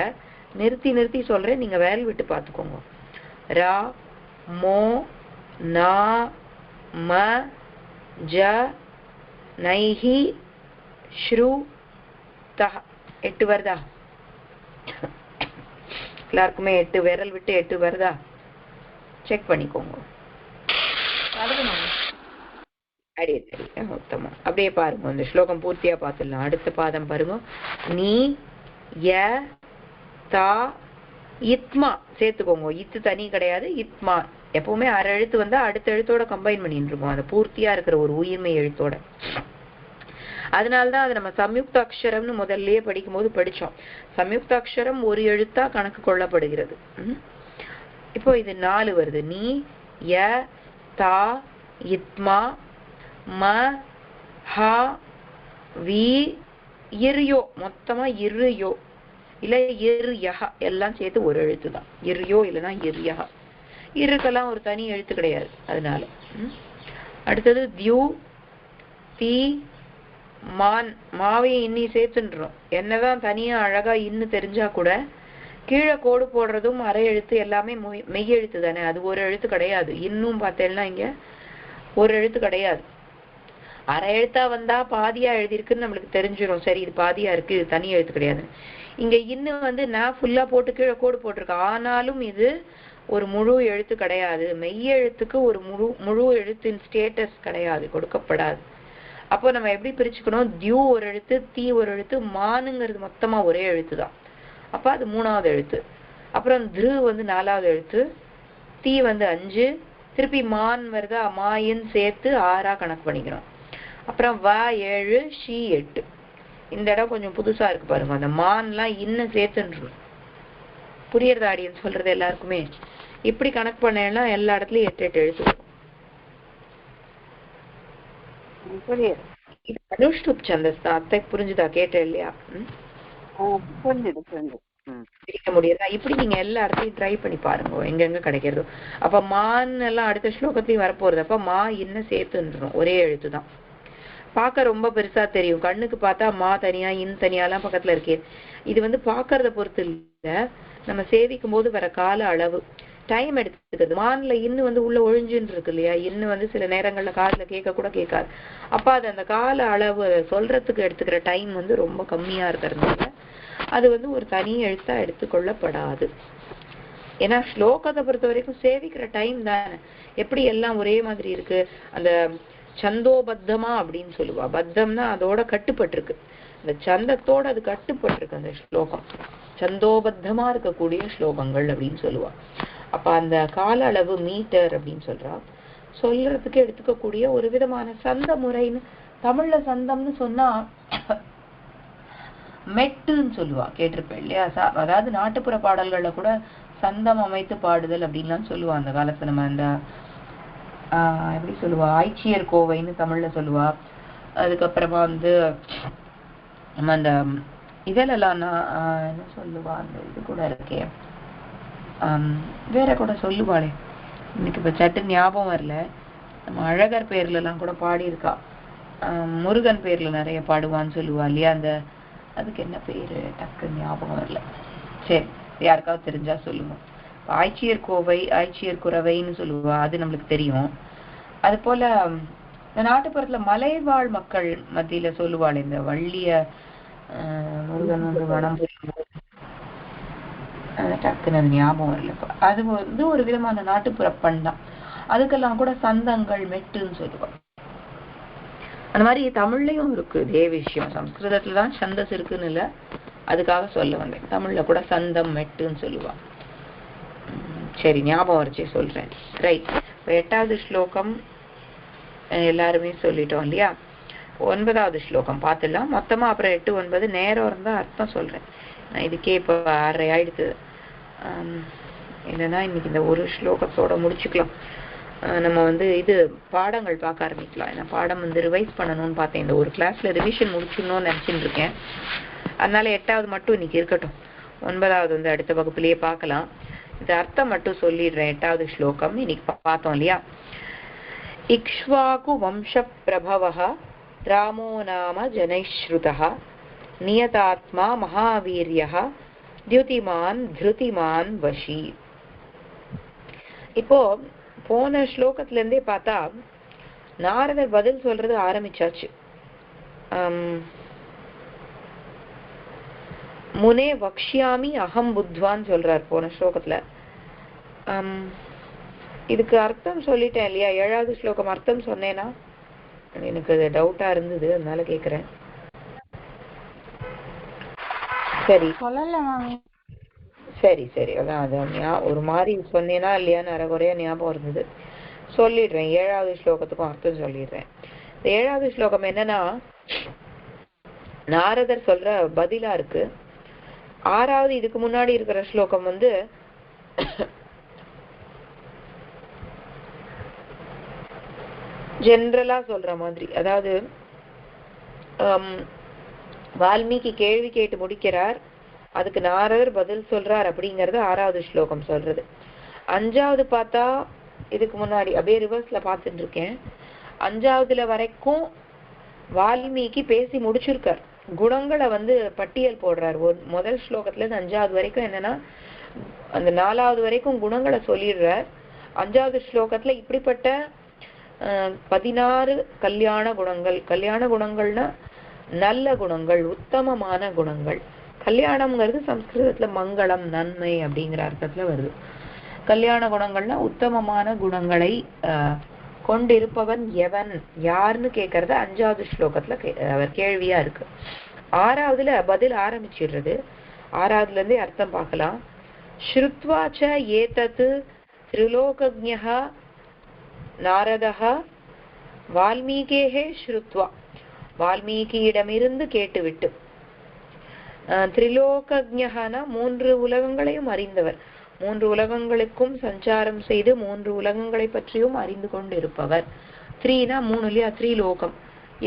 நிறுத்தி நிறுத்தி சொல்றேன், நீங்க விரல் விட்டு பார்த்துக்கோங்க. ரா மோ நா ம ஜ நைஹி ஸ்ரு தஹ. 8 வருதா? எல்லாருக்குமே 8 விரல் விட்டு 8 வருதா? செக் பண்ணிக்கோங்க. அடியே உத்தமம். அப்படியே பாருங்க, இந்த ஸ்லோகம் பூர்த்தியா பார்த்துடலாம். அடுத்த பாதம் பாருங்க. நீ ய தா இத்மா சேர்த்துக்கோங்க. இத்து தனி கிடையாது, இத்மா. எப்பவுமே அரை எழுத்து வந்தா அடுத்த எழுத்தோட கம்பைன் பண்ணிட்டு இருக்கோம், அந்த பூர்த்தியா இருக்கிற ஒரு உயிர்மை எழுத்தோட. அதனால்தான் அது நம்ம சம்யுக்த அக்ஷரம்னு முதல்லயே படிக்கும் போது படிச்சோம். சம்யுக்த அக்ஷரம் ஒரு எழுத்தா கணக்கு கொள்ளப்படுகிறது. இப்போ இது 4 வருது. நீ ய தா இத்மா ம ஹ வி இர்யோ, மொத்தமா இர்யோ இல்ல இர்யஹ எல்லாம் சேர்த்து ஒரு எழுத்து தான். இர்யோ இல்லைன்னா இர்யஹ. இருக்குலாம் ஒரு தனி எழுத்து கிடையாது. அதனால அடுத்தது தியூ தி மான், மாவையும் இன்னி சேர்த்துன்றோம். என்னதான் தனியா அழகா இன்னு தெரிஞ்சா கூட கீழே கோடு போடுறதும் அரை எழுத்து எல்லாமே மெய் எழுத்து தானே, அது ஒரு எழுத்து கிடையாது. இன்னும் பார்த்தேன்னா இங்க ஒரு எழுத்து கிடையாது. அரை எழுத்தா வந்தா பாதியா எழுதியிருக்குன்னு நம்மளுக்கு தெரிஞ்சிடும். சரி, இது பாதியா இருக்கு, இது தனி எழுத்து கிடையாது. இங்க இன்னும் வந்து நான் ஃபுல்லா போட்டு கீழே கோடு போட்டிருக்கேன். ஆனாலும் இது ஒரு முழு எழுத்து கிடையாது. மெய் எழுத்துக்கு ஒரு முழு எழுத்தின் ஸ்டேட்டஸ் கிடையாது, கொடுக்கப்படாது. அப்போ நம்ம எப்படி பிரிச்சுக்கணும்? தியூ ஒரு எழுத்து, தீ ஒரு எழுத்து, மானுங்கிறது மொத்தமா ஒரே எழுத்து தான். அப்ப அது 3வது எழுத்து. அப்புறம் திரு வந்து 4வது எழுத்து, தீ வந்து 5, திருப்பி மான் வருதா, மாயின் சேர்த்து 6ஆ கணக்கு பண்ணிக்கிறோம். அப்புறம் வ 7, ஷி 8. இந்த இடம் கொஞ்சம் புதுசா இருக்கு பாருங்க. அந்த மான்லாம் இன்னும் சேர்த்துன்னு புரியறது ஆடியன்ஸ் சொல்றது எல்லாருக்குமே. இப்படி கணக்கு பண்ணேன்னா எல்லா இடத்துலயும் 8 8 எழுத்து. இது அனுஷ்டுப் சந்தஸ் தான். அத்தை புரிஞ்சுதா? கேட்டேன் இல்லையா? பிரிக்க முடியாதா? இப்படி நீங்க எல்லா இடத்துலயும் ட்ரை பண்ணி பாருங்க, எங்கெங்க கிடைக்கிறதோ. அப்ப மான் எல்லாம் அடுத்த ஸ்லோகத்தையும் வரப்போறது. அப்ப மா இன்னும் சேர்த்துன்றோம், ஒரே எழுத்து தான். பார்க்க ரொம்ப பெருசா தெரியும், கண்ணுக்கு பார்த்தா மா தனியா இன் தனியாலாம் பக்கத்துல இருக்கே. இது வந்து பாக்குறத பொறுத்து இல்ல, நம்ம சேவிக்கும் போது வர கால அளவு டைம் எடுத்துக்கிறது. மான்ல இன்னும் வந்து உள்ள ஒழிஞ்சுன்னு இருக்கு இல்லையா, இன்னும் வந்து சில நேரங்கள்ல காதுல கேட்க கூட கேட்காது. அப்ப அது அந்த கால அளவு சொல்றதுக்கு எடுத்துக்கிற டைம் வந்து ரொம்ப கம்மியா இருக்கிறதுனால அது வந்து ஒரு தனி எழுத்தா எடுத்துக்கொள்ளப்படாது. ஏன்னா ஸ்லோகத்தை பொறுத்த வரைக்கும் சேவிக்கிற டைம் தானே. எப்படி எல்லாம் ஒரே மாதிரி இருக்கு, அந்த சந்தோபத்தமா அப்படின்னு சொல்லுவா. பத்தம்னா அதோட கட்டுப்பட்டிருக்கு, அந்த சந்தத்தோட அது கட்டுப்பட்டிருக்கு அந்த ஸ்லோகம். சந்தோபத்தமா இருக்கக்கூடிய ஸ்லோகங்கள் அப்படின்னு சொல்லுவா. அப்ப அந்த கால அளவு மீட்டர் அப்படின்னு சொல்றதுக்கு எடுத்துக்கக்கூடிய ஒரு விதமான சந்த முறைன்னு. தமிழ்ல சந்தம்னு சொன்னா மெட்டுன்னு சொல்லுவா, கேட்டிருப்பேன் இல்லையா? அதாவது நாட்டுப்புற பாடல்கள்ல கூட சந்தம் அமைத்து பாடுதல் அப்படின்லாம் சொல்லுவா அந்த காலத்துல. நம்ம அந்த எப்படி சொல்லுவா, ஆய்ச்சியர் கோவைன்னு தமிழ்ல சொல்லுவா. அதுக்கப்புறமா வந்து நம்ம அந்த இதெல்லாம் என்ன சொல்லுவா, அந்த இது கூட இருக்கே, வேற கூட சொல்லுவாளே, இன்னைக்கு இப்ப சட்டு ஞாபகம் வரல. நம்ம அழகர் பேர்ல எல்லாம் கூட பாடியிருக்கா, முருகன் பேர்ல நிறைய பாடுவான்னு சொல்லுவா இல்லையா? அந்த அதுக்கு என்ன பேரு டக்கு ஞாபகம் வரல. சரி, யாருக்காவது தெரிஞ்சா சொல்லுங்க. ஆய்ச்சியர் கோவை, ஆய்ச்சியர் குறவைன்னு சொல்லுவா, அது நம்மளுக்கு தெரியும். அது போல இந்த நாட்டுப்புறத்துல மலைவாழ் மக்கள் மத்தியில சொல்லுவாள், இந்த வள்ளிய முருகன் வந்து மனம் டக்குன்னு ஞாபகம் வரல. அது வந்து ஒரு விதமான நாட்டுப்புற பண் தான். அதுக்கெல்லாம் கூட சந்தங்கள் மெட்டுன்னு சொல்லுவாங்க. அந்த மாதிரி தமிழ்லயும் இருக்கு இதே விஷயம். சம்ஸ்கிருதத்துல தான் சந்தஸ் இருக்குன்னு இல்லை, அதுக்காக சொல்ல வந்தேன். தமிழ்ல கூட சந்தம் மெட்டுன்னு சொல்லுவாங்க. சரி, ஞாபகம் வரைச்சே சொல்றேன். ரைட். இப்போ 8வது ஸ்லோகம் எல்லாருமே சொல்லிட்டோம் இல்லையா? 9வது ஸ்லோகம் பார்த்துடலாம் மொத்தமா. அப்புறம் 8, 9 நேரம் இருந்தா அர்த்தம் சொல்றேன். நான் இதுக்கே இப்போ 6:30 ஆயிடுத்து. இல்லைன்னா இன்னைக்கு இந்த ஒரு ஸ்லோகத்தோட முடிச்சுக்கலாம். நம்ம வந்து இது பாடங்கள் பார்க்க ஆரம்பிக்கலாம். ஏன்னா பாடம் வந்து ரிவைஸ் பண்ணணும்னு பார்த்தேன். இந்த ஒரு கிளாஸ்ல ரிவிஷன் முடிச்சிடணும்னு நினைச்சுட்டு இருக்கேன். அதனால 8வது மட்டும் இன்னைக்கு இருக்கட்டும். 9வது வந்து அடுத்த வகுப்புலயே பார்க்கலாம். இது அர்த்தம் மட்டும் சொல்லிடுறேன். 8வது ஸ்லோகம் இன்னைக்கு பார்த்தோம் இல்லையா? இக்ஷ்வாகு வம்ச பிரபவः ராமோ நாம ஜனைஸ்ருதः நியதாத்மா மகாவீர்யः द्युतिमान् धृतिमान् वशी. இப்போ போன ஸ்லோகத்துல இருந்தே பார்த்தா நாரதர் பதில் சொல்றது ஆரம்பிச்சாச்சு. முனே வக்ஷ்யாமி அகம் புத்வான்னு சொல்றார் போன ஸ்லோகத்துல. இதுக்கு அர்த்தம் சொல்லிட்டேன் இல்லையா? 7வது ஸ்லோகம் அர்த்தம் சொன்னேனா? எனக்கு அது டவுட்டா இருந்தது, அதனால கேக்குறேன். சரி சரி சரி, அதான் ஒரு மாதிரி சொன்னேனா இல்லையான்னு அரைகுறையா ஞாபகம் இருந்தது. சொல்லிடுறேன். 7வது ஸ்லோகத்துக்கும் அர்த்தம் சொல்லிடுறேன். இந்த 7வது ஸ்லோகம் என்னன்னா நாரதர் சொல்ற பதிலா இருக்கு. 6வது இதுக்கு முன்னாடி இருக்கிற ஸ்லோகம் வந்து ஜெனரலா சொல்ற மாதிரி. அதாவது வால்மீகி கேள்வி கேட்டு முடிக்கிறார், அதுக்கு நாரதர் பதில் சொல்றார் அப்படிங்கறது 6வது ஸ்லோகம் சொல்றது. 5வது பார்த்தா இதுக்கு முன்னாடி அப்படியே ரிவர்ஸ்ல பார்த்துட்டு இருக்கேன். 5வதுல வரைக்கும் வால்மீகி பேசி முடிச்சிருக்கார். குணங்களை வந்து பட்டியல் போடுறார். முதல் ஸ்லோகத்துல இருந்து 5வது வரைக்கும் என்னன்னா அந்த 4வது வரைக்கும் குணங்களை சொல்லிடுறார். 5வது ஸ்லோகத்துல இப்படிப்பட்ட 16 கல்யாண குணங்கள். கல்யாண குணங்கள்னா நல்ல குணங்கள், உத்தமமான குணங்கள். கல்யாணம்ங்கிறது சம்ஸ்கிருதத்துல மங்களம், நன்மை அப்படிங்கிற அர்த்தத்துல வருது. கல்யாண குணங்கள்னா உத்தமமான குணங்களை கொண்டிருப்பவன் எவன், யாருன்னு கேட்கறது 5வது ஸ்லோகத்துல அவர் கேள்வியா இருக்கு. 6வதுல பதில் ஆரம்பிச்சிடுறது. 6வதுல இருந்தே அர்த்தம் பார்க்கலாம். ஸ்ருத்வாச்ச ஏதத் திரிலோகஜ்ஞः நாரதः வால்மீகேஹே ஸ்ருத்வா, வால்மீகியிடமிருந்து கேட்டுவிட்டு. திரிலோகஜ்ஞனா 3 உலகங்களையும் அறிந்தவர், 3 உலகங்களுக்கும் சஞ்சாரம் செய்து 3 உலகங்களை பற்றியும் அறிந்து கொண்டிருப்பவர். 3னா 3 இல்லையா? 3 லோகம்.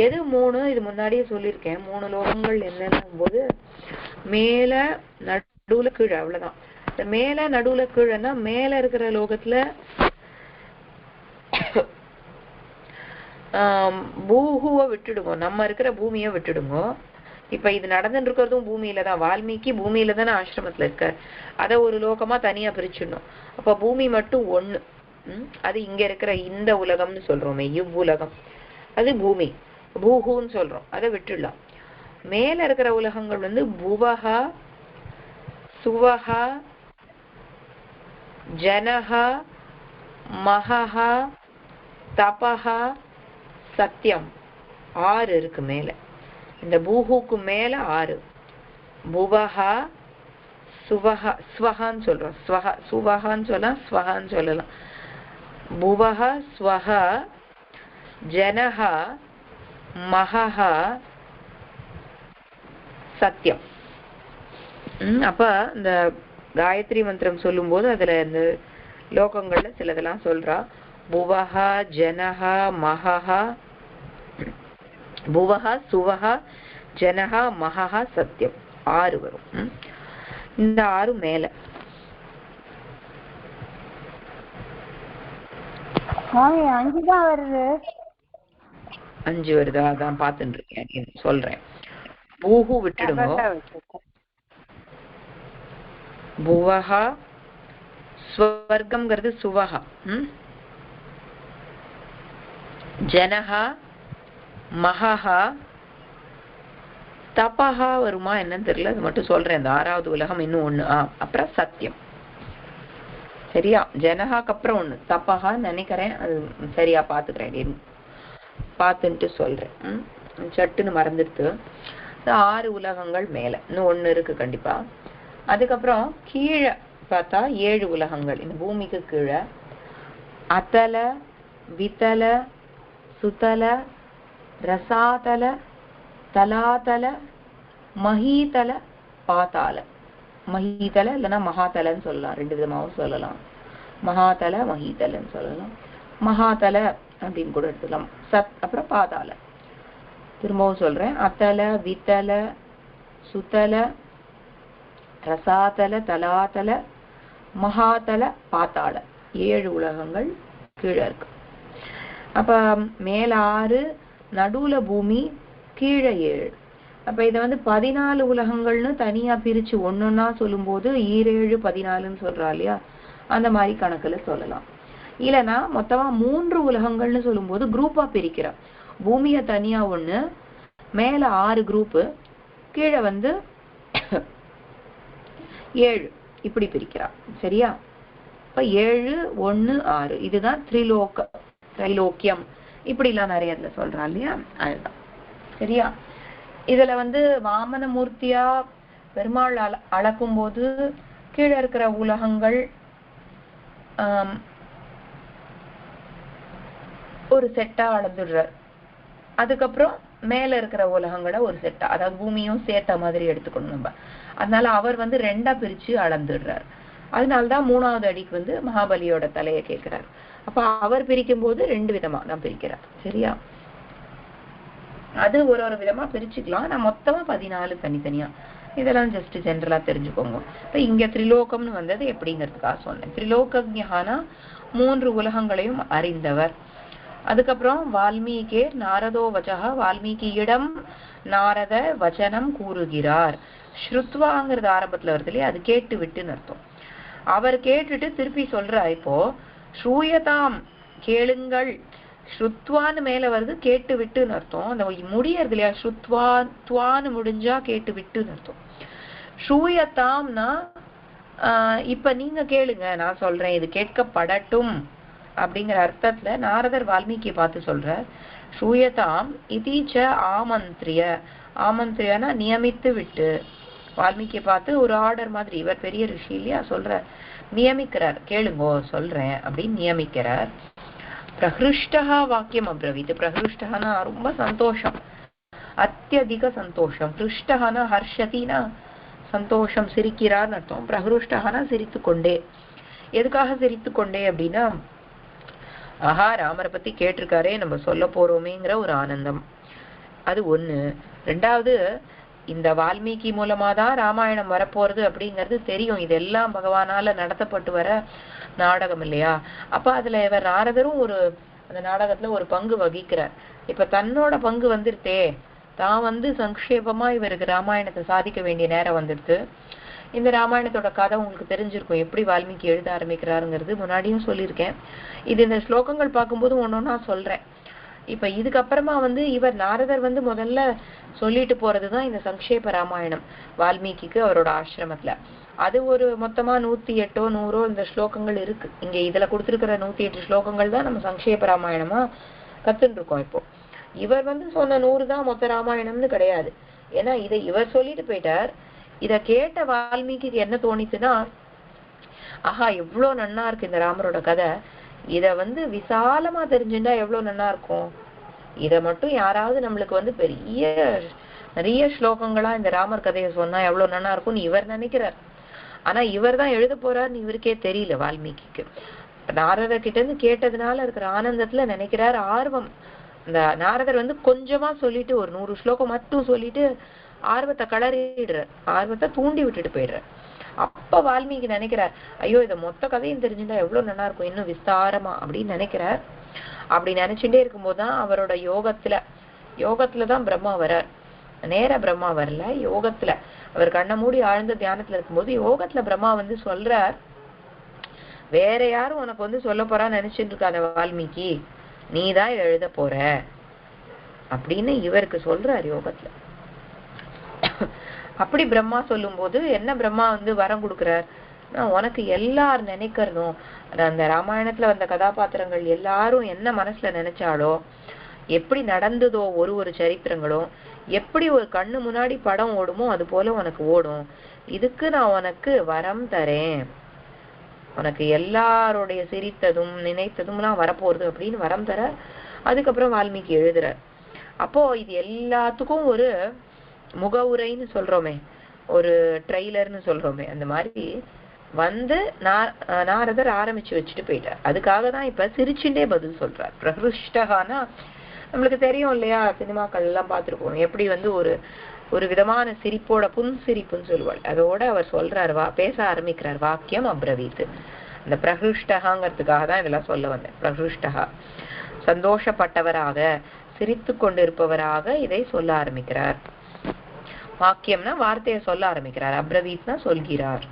எது 3? இது முன்னாடியே சொல்லியிருக்கேன். 3 லோகங்கள் என்னன்னும் போது மேல நடுவுல கீழே, அவ்வளவுதான். மேல நடுவுல கீழேன்னா மேல இருக்கிற லோகத்துல பூஹுவ விட்டுடுங்க, நம்ம இருக்கிற பூமியை விட்டுடுங்க. இப்ப இது நடந்துட்டு இருக்கிறதும் பூமியில தான். வால்மீகி பூமியில தானே ஆசிரமத்துல இருக்கார். அத ஒரு லோகமா தனியா பிரிச்சிடணும். அப்ப பூமி மட்டும் ஒண்ணு. அது இங்க இருக்கிற இந்த உலகம்னு சொல்றோமே, இவ்வுலகம், அது பூமி, பூஹுன்னு சொல்றோம். அதை விட்டுடலாம். மேல இருக்கிற உலகங்கள் வந்து புவஹா, சுவஹா, ஜனஹா, மகஹா, தபஹா, சத்தியம். 6 இருக்கு மேல. இந்த பூஹுக்கு மேல 6. புவஹா, சுவஹா, ஸ்வஹான்னு சொல்றோம். ஸ்வஹா, சுவஹான்னு சொல்லலாம், ஸ்வஹான்னு சொல்லலாம். புவஹா, ஸ்வஹா, ஜனஹா, மகஹா, சத்தியம். அப்ப இந்த காயத்ரி மந்திரம் சொல்லும் போது அதுல இந்த லோகங்கள்ல சிலதெல்லாம் சொல்றா. புவஹா, ஜனஹா, மகஹா, புவஹா, சுவஹா, ஜனஹா, மகஹா, சத்தியம். 6 வரும். இந்த 6 மேல. சுவாமி 5 தான் வருது. 5 வருதா? அதான் பார்த்துட்டு இருக்கேன், சொல்றேன். பூஹு விட்டுடுங்க. புவஹா, ஸ்வர்க்கம்ங்கிறது சுவஹா, ஜனஹா, மகஹா, தபஹா வருமா என்னன்னு தெரியல, அது மட்டும் சொல்றேன். இந்த 6வது உலகம் இன்னும் ஒண்ணு. அப்புறம் சத்தியம். சரியா? ஜனஹாக்கு அப்புறம் ஒண்ணு தபஹா நினைக்கிறேன், அது சரியா பாத்துக்கிறேன், பார்த்துட்டு சொல்றேன். சட்டுன்னு மறந்துடுத்து. 6 உலகங்கள் மேல இன்னும் ஒண்ணு இருக்கு கண்டிப்பா. அதுக்கப்புறம் கீழே பார்த்தா 7 உலகங்கள் இந்த பூமிக்கு கீழே. அதல, விதல, சுதல, ரசாதல, தலாதல, மஹீதல, பாதாள. மஹீதல இல்லைன்னா மகாதலன்னு சொல்லலாம், 2 விதமாகவும் சொல்லலாம். மகாதல மஹீதலன்னு சொல்லலாம். மகாதல அப்படின்னு கூட எடுத்துக்கலாம். அப்புறம் பாதாள. திரும்பவும் சொல்றேன். அத்தல, வித்தல, சுத்தல, ரசாதல, தலாதல, மகாதல, பாத்தாள. 7 உலகங்கள் கீழே இருக்கு. அப்ப மேல 6, நடுவுல பூமி, கீழே 7. அப்ப இதை 14 உலகங்கள்னு தனியா பிரிச்சு ஒன்னொன்னா சொல்லும் போது 7 14ன்னு சொல்றா இல்லையா, அந்த மாதிரி கணக்குல சொல்லலாம். இல்லைன்னா மொத்தமா 3 உலகங்கள்னு சொல்லும் போது குரூப்பா பிரிக்கிற. பூமிய தனியா ஒண்ணு, மேல 6 குரூப்பு, கீழே 7 இப்படி பிரிக்கிறா. சரியா? இப்ப 7 1 6 இதுதான் திரைலோக்கியம். இப்படி எல்லாம் நிறைய இதுல சொல்றா இல்லையா, அதுதான். சரியா? இதுல வாமன மூர்த்தியா பெருமாள் அளக்கும் போது கீழே இருக்கிற உலகங்கள் ஒரு செட்டா அளந்துடுறார். அதுக்கப்புறம் மேல இருக்கிற உலகங்களை ஒரு செட்டா, அதாவது பூமியும் சேர்த்த மாதிரி எடுத்துக்கணும் நம்ம. அதனால அவர் 2ஆ பிரிச்சு அளந்துடுறார். அதனால்தான் 3வது அடிக்கு மகாபலியோட தலையை கேட்கிறார். அப்ப அவர் பிரிக்கும் போது 2 விதமா தான் பிரிக்கிறார். சரியா? அது ஒரு விதமா பிரிச்சுக்கலாம். நான் மொத்தமா 14 தனித்தனியா. இதெல்லாம் ஜஸ்ட் ஜென்ரலா தெரிஞ்சுக்கோங்க. இப்ப இங்க திரிலோகம்னு வந்தது எப்படிங்கிறதுக்காக சொன்னேன். திரிலோகஞானா 3 உலகங்களையும் அறிந்தவர். அதுக்கப்புறம் வால்மீகே நாரதோ வச்சக, வால்மீகியிடம் நாரத வச்சனம் கூறுகிறார். ஸ்ருத்வாங்கிறது ஆரம்பத்துல வருது இல்லையா, அது கேட்டு விட்டுன்னு அர்த்தம். அவர் கேட்டுட்டு திருப்பி சொல்றார். இப்போ ஸ்ரூயதாம் கேளுங்கள், ஸ்ருத்வான்னு மேல வருது, கேட்டு விட்டுன்னு அர்த்தம். அந்த முடியறது இல்லையா, ஸ்ருத்வா துவான்னு முடிஞ்சா கேட்டு விட்டுன்னு அர்த்தம். ஸ்ரூயதாம்னா இப்ப நீங்க கேளுங்க, நான் சொல்றேன், இது கேட்கப்படட்டும் அப்படிங்கிற அர்த்தத்துல நாரதர் வால்மீகியை பார்த்து சொல்ற. ஸ்ரூயதாம் இதீச்ச ஆமந்திரிய, ஆமந்திரியனா நியமித்து விட்டு, வால்மீகியை பார்த்து ஒரு ஆர்டர் மாதிரி, இவர் பெரிய ரிஷி இல்லையா, சொல்ற நியமிக்கிறார், கேளுங்கோ சொல்றேன் அப்படின்னு நியமிக்கிறார். பிரஹிருஷ்டா வாக்கியம் அப்ரவீத். பிரஹிருஷ்டனா ரொம்ப சந்தோஷம், அத்தியதிக சந்தோஷம். ஹிருஷ்டனா ஹர்ஷதினா சந்தோஷம், சிரிக்கிறார்னு அர்த்தம். பிரஹிருஷ்டனா சிரித்து கொண்டே. எதுக்காக சிரித்து கொண்டே அப்படின்னா, ஆஹா ராமரை பத்தி கேட்டிருக்காரே, நம்ம சொல்ல போறோமேங்கிற ஒரு ஆனந்தம். அது ஒண்ணு. 2வது, இந்த வால்மீகி மூலமாதான் ராமாயணம் வரப்போறது அப்படிங்கிறது தெரியும். இதெல்லாம் பகவானால நடத்தப்பட்டு வர நாடகம் இல்லையா. அப்ப அதுல இவர் நாரதரும் அந்த நாடகத்துல ஒரு பங்கு வகிக்கிறார். இப்ப தன்னோட பங்கு வந்துருத்தே, தான் சங்கேபமா இவருக்கு ராமாயணத்தை சாதிக்க வேண்டிய நேரம் வந்துடுது. இந்த ராமாயணத்தோட கதை உங்களுக்கு தெரிஞ்சிருக்கும், எப்படி வால்மீகி எழுத ஆரம்பிக்கிறாருங்கிறது முன்னாடியும் சொல்லியிருக்கேன். இது இந்த ஸ்லோகங்கள் பார்க்கும்போது ஒன்னொன்னா சொல்றேன். இப்ப இதுக்கப்புறமா இவர் நாரதர் முதல்ல சொல்லிட்டு போறதுதான் இந்த சங்கேப ராமாயணம் வால்மீகிக்கு அவரோட ஆசிரமத்துல. அது ஒரு மொத்தமா 108 100 இந்த ஸ்லோகங்கள் இருக்கு. இங்க இதுல கொடுத்திருக்கிற 108 ஸ்லோகங்கள் தான் நம்ம சங்கேப ராமாயணமா கத்துட்டு இருக்கோம். இப்போ இவர் சொன்ன 100 தான் மொத்த ராமாயணம்னு கிடையாது. ஏன்னா இதை இவர் சொல்லிட்டு போயிட்டார். இத கேட்ட வால்மீகிக்கு என்ன தோணிச்சுன்னா, ஆஹா எவ்வளவு நன்னா இருக்கு இந்த ராமரோட கதை, இத விசாலமா தெரிஞ்சுட்டா எவ்வளவு நன்னா இருக்கும், இத மட்டும் யாராவது நம்மளுக்கு பெரிய நிறைய ஸ்லோகங்களா இந்த ராமர் கதையை சொன்னா எவ்வளவு நன்னா இருக்கும்னு இவர் நினைக்கிறார். ஆனா இவர் தான் எழுத போறாருன்னு இவருக்கே தெரியல வால்மீகிக்கு. நாரதர் கிட்ட இருந்து கேட்டதுனால இருக்கிற ஆனந்தத்துல நினைக்கிறார், ஆர்வம். இந்த நாரதர் கொஞ்சமா சொல்லிட்டு ஒரு 100 ஸ்லோகம் மட்டும் சொல்லிட்டு ஆர்வத்தை கலறிடுறார், ஆர்வத்தை தூண்டி விட்டுட்டு போயிடுறார். அப்ப வால்மீகி நினைக்கிறார், ஐயோ இத மொத்த கதையும் தெரிஞ்சுட்டா எவ்வளவு நல்லா இருக்கும், இன்னும் விஸ்தாரமா அப்படின்னு நினைக்கிறார். அப்படி நினைச்சுட்டே இருக்கும்போதுதான் அவரோட யோகத்துலதான் பிரம்மா வர்றார். நேர பிரம்மா வரல, யோகத்துல அவர் கண்ணை மூடி ஆழ்ந்த தியானத்துல இருக்கும்போது யோகத்துல பிரம்மா சொல்றார், வேற யாரும் உனக்கு சொல்ல போறான்னு நினைச்சுட்டு இருக்காத வால்மீகி, நீதான் எழுத போற அப்படின்னு இவருக்கு சொல்றார் யோகத்துல. அப்படி பிரம்மா சொல்லும் போது என்ன பிரம்மா வந்து வரம் கொடுக்கிறார், உனக்கு எல்லார் நினைக்கிறதும் அந்த ராமாயணத்துல வந்த கதாபாத்திரங்கள் எல்லாரும் என்ன மனசுல நினைச்சாலோ, எப்படி நடந்ததோ ஒரு சரித்திரங்களும் எப்படி ஒரு கண்ணு முன்னாடி படம் ஓடுமோ அது போல உனக்கு ஓடும். இதுக்கு நான் உனக்கு வரம் தரேன், உனக்கு எல்லாருடைய சிரித்ததும் நினைத்ததும்லாம் வரப்போறது அப்படின்னு வரம் தர. அதுக்கப்புறம் வால்மீகி எழுதுற. அப்போ இது எல்லாத்துக்கும் ஒரு முகவுரைன்னு சொல்றோமே, ஒரு ட்ரெய்லர்னு சொல்றோமே, அந்த மாதிரி வந்து நாரதர் ஆரம்பிச்சு வச்சுட்டு போயிட்டார். அதுக்காக தான் இப்ப சிரிச்சுட்டே பதில் சொல்றார். பிரகிருஷ்டகானா நம்மளுக்கு தெரியும் இல்லையா, சினிமாக்கள் எல்லாம் பார்த்திருப்போம், எப்படி வந்து ஒரு விதமான சிரிப்போட புன்சிரிப்புன்னு சொல்லுவாள், அதோட அவர் சொல்றார், பேச ஆரம்பிக்கிறார். வாக்கியம் அப்ரவீத். இந்த பிரகிருஷ்டகாங்கிறதுக்காக தான் இதெல்லாம் சொல்ல வந்தேன். பிரகிருஷ்டகா சந்தோஷப்பட்டவராக சிரித்து கொண்டிருப்பவராக இதை சொல்ல ஆரம்பிக்கிறார். வாக்கியம்னா வார்த்தையை சொல்ல ஆரம்பிக்கிறார், அப்ரவீத்னா சொல்கிறார்.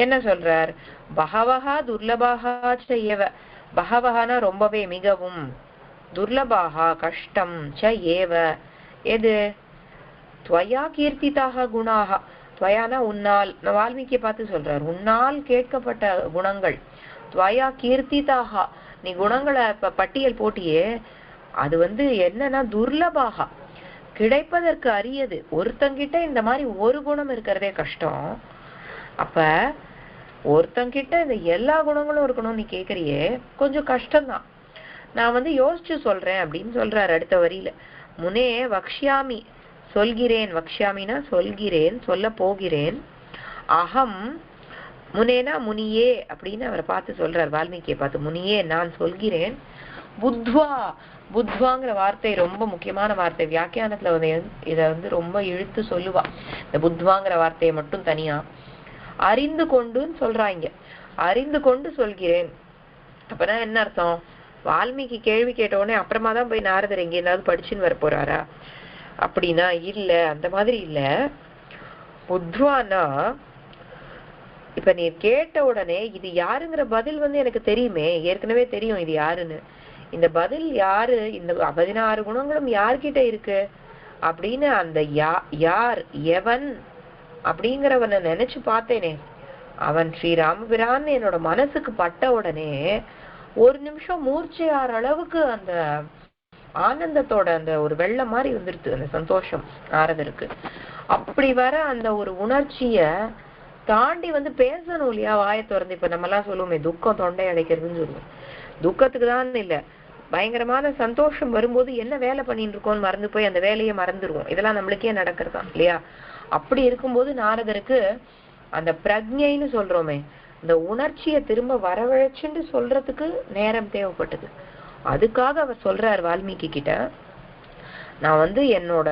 என்ன சொல்றார்? பகவஹா துர்லபாகா ஏவ. பகவஹானா ரொம்பவே மிகவும், துர்லபாகா கஷ்டம், ச ஏவ எது, துவயா கீர்த்திதாக குணாக. துவயானா உன்னால், வால்மீகியை பார்த்து சொல்றார், உன்னால் கேட்கப்பட்ட குணங்கள், துவயா கீர்த்திதாக, நீ குணங்களை பட்டியல் போட்டியே, அது வந்து என்னன்னா துர்லபாக, கிடைப்பதற்கு அரியது. ஒருத்தங்கிட்ட இந்த மாதிரி ஒரு குணம் இருக்கிறதே கஷ்டம். அப்ப ஒருத்தங்கிட்ட இந்த எல்லா குணங்களும் இருக்கணும் நீ கேக்குறியே, கொஞ்சம் கஷ்டம்தான். நான் வந்து யோசிச்சு சொல்றேன் அப்படின்னு சொல்றாரு அடுத்த வரியில. முனே வக்ஷ்யாமி, சொல்கிறேன், வக்ஷ்யாமினா சொல்கிறேன், சொல்ல போகிறேன். அகம் முனேனா முனியே அப்படின்னு அவரை பார்த்து சொல்றார், வால்மீகியை பார்த்து, முனியே நான் சொல்கிறேன். புத்வா, புத்வாங்கிற வார்த்தை ரொம்ப முக்கியமான வார்த்தை. வியாக்கியானத்துல இத வந்து ரொம்ப இழுத்து சொல்லுவா, இந்த புத்வாங்கிற வார்த்தையை மட்டும் தனியா. அறிந்து கொண்டுன்னு சொல்றாங்க, அறிந்து கொண்டு சொல்கிறேன். அப்பனா என்ன அர்த்தம்? வால்மீகி கேள்வி கேட்ட உடனே அப்புறமா தான் போய் நாரதர் எங்க ஏதாவது படிச்சுன்னு வர போறாரா அப்படின்னா இல்ல, அந்த மாதிரி இல்ல. புத்வானா இப்ப நீ கேட்ட உடனே இது யாருங்கிற பதில் வந்து எனக்கு தெரியுமே, ஏற்கனவே தெரியும் இது யாருன்னு. இந்த பதில் யாரு, இந்த 16 குணங்களும் யார்கிட்ட இருக்கு அப்படின்னு அந்த யார் எவன் அப்படிங்கிறவனை நினைச்சு பார்த்தேனே, அவன் ஸ்ரீராமபிரான் என்னோட மனசுக்கு பட்ட உடனே ஒரு நிமிஷம் மூர்ச்சையாற அளவுக்கு அந்த ஆனந்தத்தோட அந்த ஒரு வெள்ளம் மாதிரி வந்துருது, அந்த சந்தோஷம் நாரதருக்கு. அப்படி வர அந்த ஒரு உணர்ச்சிய தாண்டி வந்து பேசணும் இல்லையா, வாயை திறந்து. இப்ப நம்ம எல்லாம் சொல்லுவோமே துக்கம் தொண்டை அடைக்கிறதுன்னு சொல்லுவோம். துக்கத்துக்கு தான் இல்ல, பயங்கரமான சந்தோஷம் வரும்போது என்ன வேலை பண்ணிட்டு இருக்கோம்னு மறந்து போய் அந்த வேலையை மறந்துடுவோம். இதெல்லாம் நம்மளுக்கே நடக்கிறதா இல்லையா? அப்படி இருக்கும்போது நாரதருக்கு அந்த பிரக்ஞைன்னு சொல்றோமே, அந்த உணர்ச்சியை திரும்ப வரவழைச்சுன்னு சொல்றதுக்கு நேரம் தேவைப்பட்டது. அதுக்காக அவர் சொல்றார் வால்மீகி கிட்ட, நான் வந்து என்னோட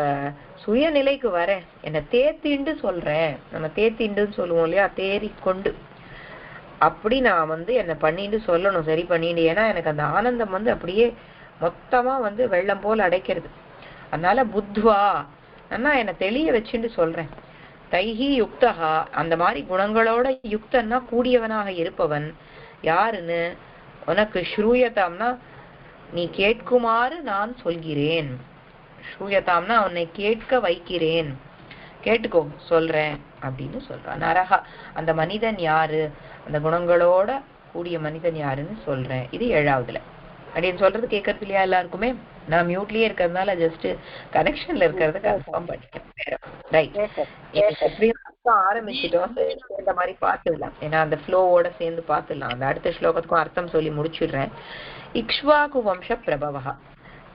சுயநிலைக்கு வரேன், என்னை தேத்திண்டு சொல்றேன். நம்ம தேத்திண்டுன்னு சொல்லுவோம் இல்லையா, தேறி கொண்டு, அப்படி நான் வந்து என்ன பண்ணிட்டு சொல்லணும், சரி பண்ணிட்டு. ஏன்னா எனக்கு அந்த ஆனந்தம் வந்து அப்படியே மொத்தமா வந்து வெள்ளம் போல அடைக்கிறது. அதனால புத்வா நான் என்ன தெளிய வச்சுட்டு சொல்றேன். தைஹி யுக்தகா, அந்த மாதிரி குணங்களோட யுக்தன்னா கூடியவனாக இருப்பவன் யாருன்னு உனக்கு ஸ்ரூயதாம்னா நீ கேட்குமாறு நான் சொல்கிறேன். ஸ்ரூயதாம்னா உன்னை கேட்க வைக்கிறேன், கேட்டுக்கோ சொல்றேன் அப்படின்னு சொல்றான். நரகா அந்த மனிதன் யாரு, அந்த குணங்களோட கூடிய மனிதன் யாருன்னு சொல்றேன். இது 7வதுல அப்படின்னு சொல்றது கேட்கறது இல்லையா எல்லாருக்குமே? நான் மியூட்லயே இருக்கிறதுனால ஜஸ்ட் கனெக்ஷன்ல இருக்கிறது கன்ஃபார்ம் பண்ணிட்டேன். ரைட், ஆரம்பிச்சிட்டோம், இந்த மாதிரி பார்த்துடலாம். ஏன்னா அந்த ஃப்ளோவோட சேர்ந்து பார்த்துடலாம். அந்த அடுத்த ஸ்லோகத்துக்கும் அர்த்தம் சொல்லி முடிச்சிடுறேன். இக்ஷ்வாகு வம்ச பிரபவஹா.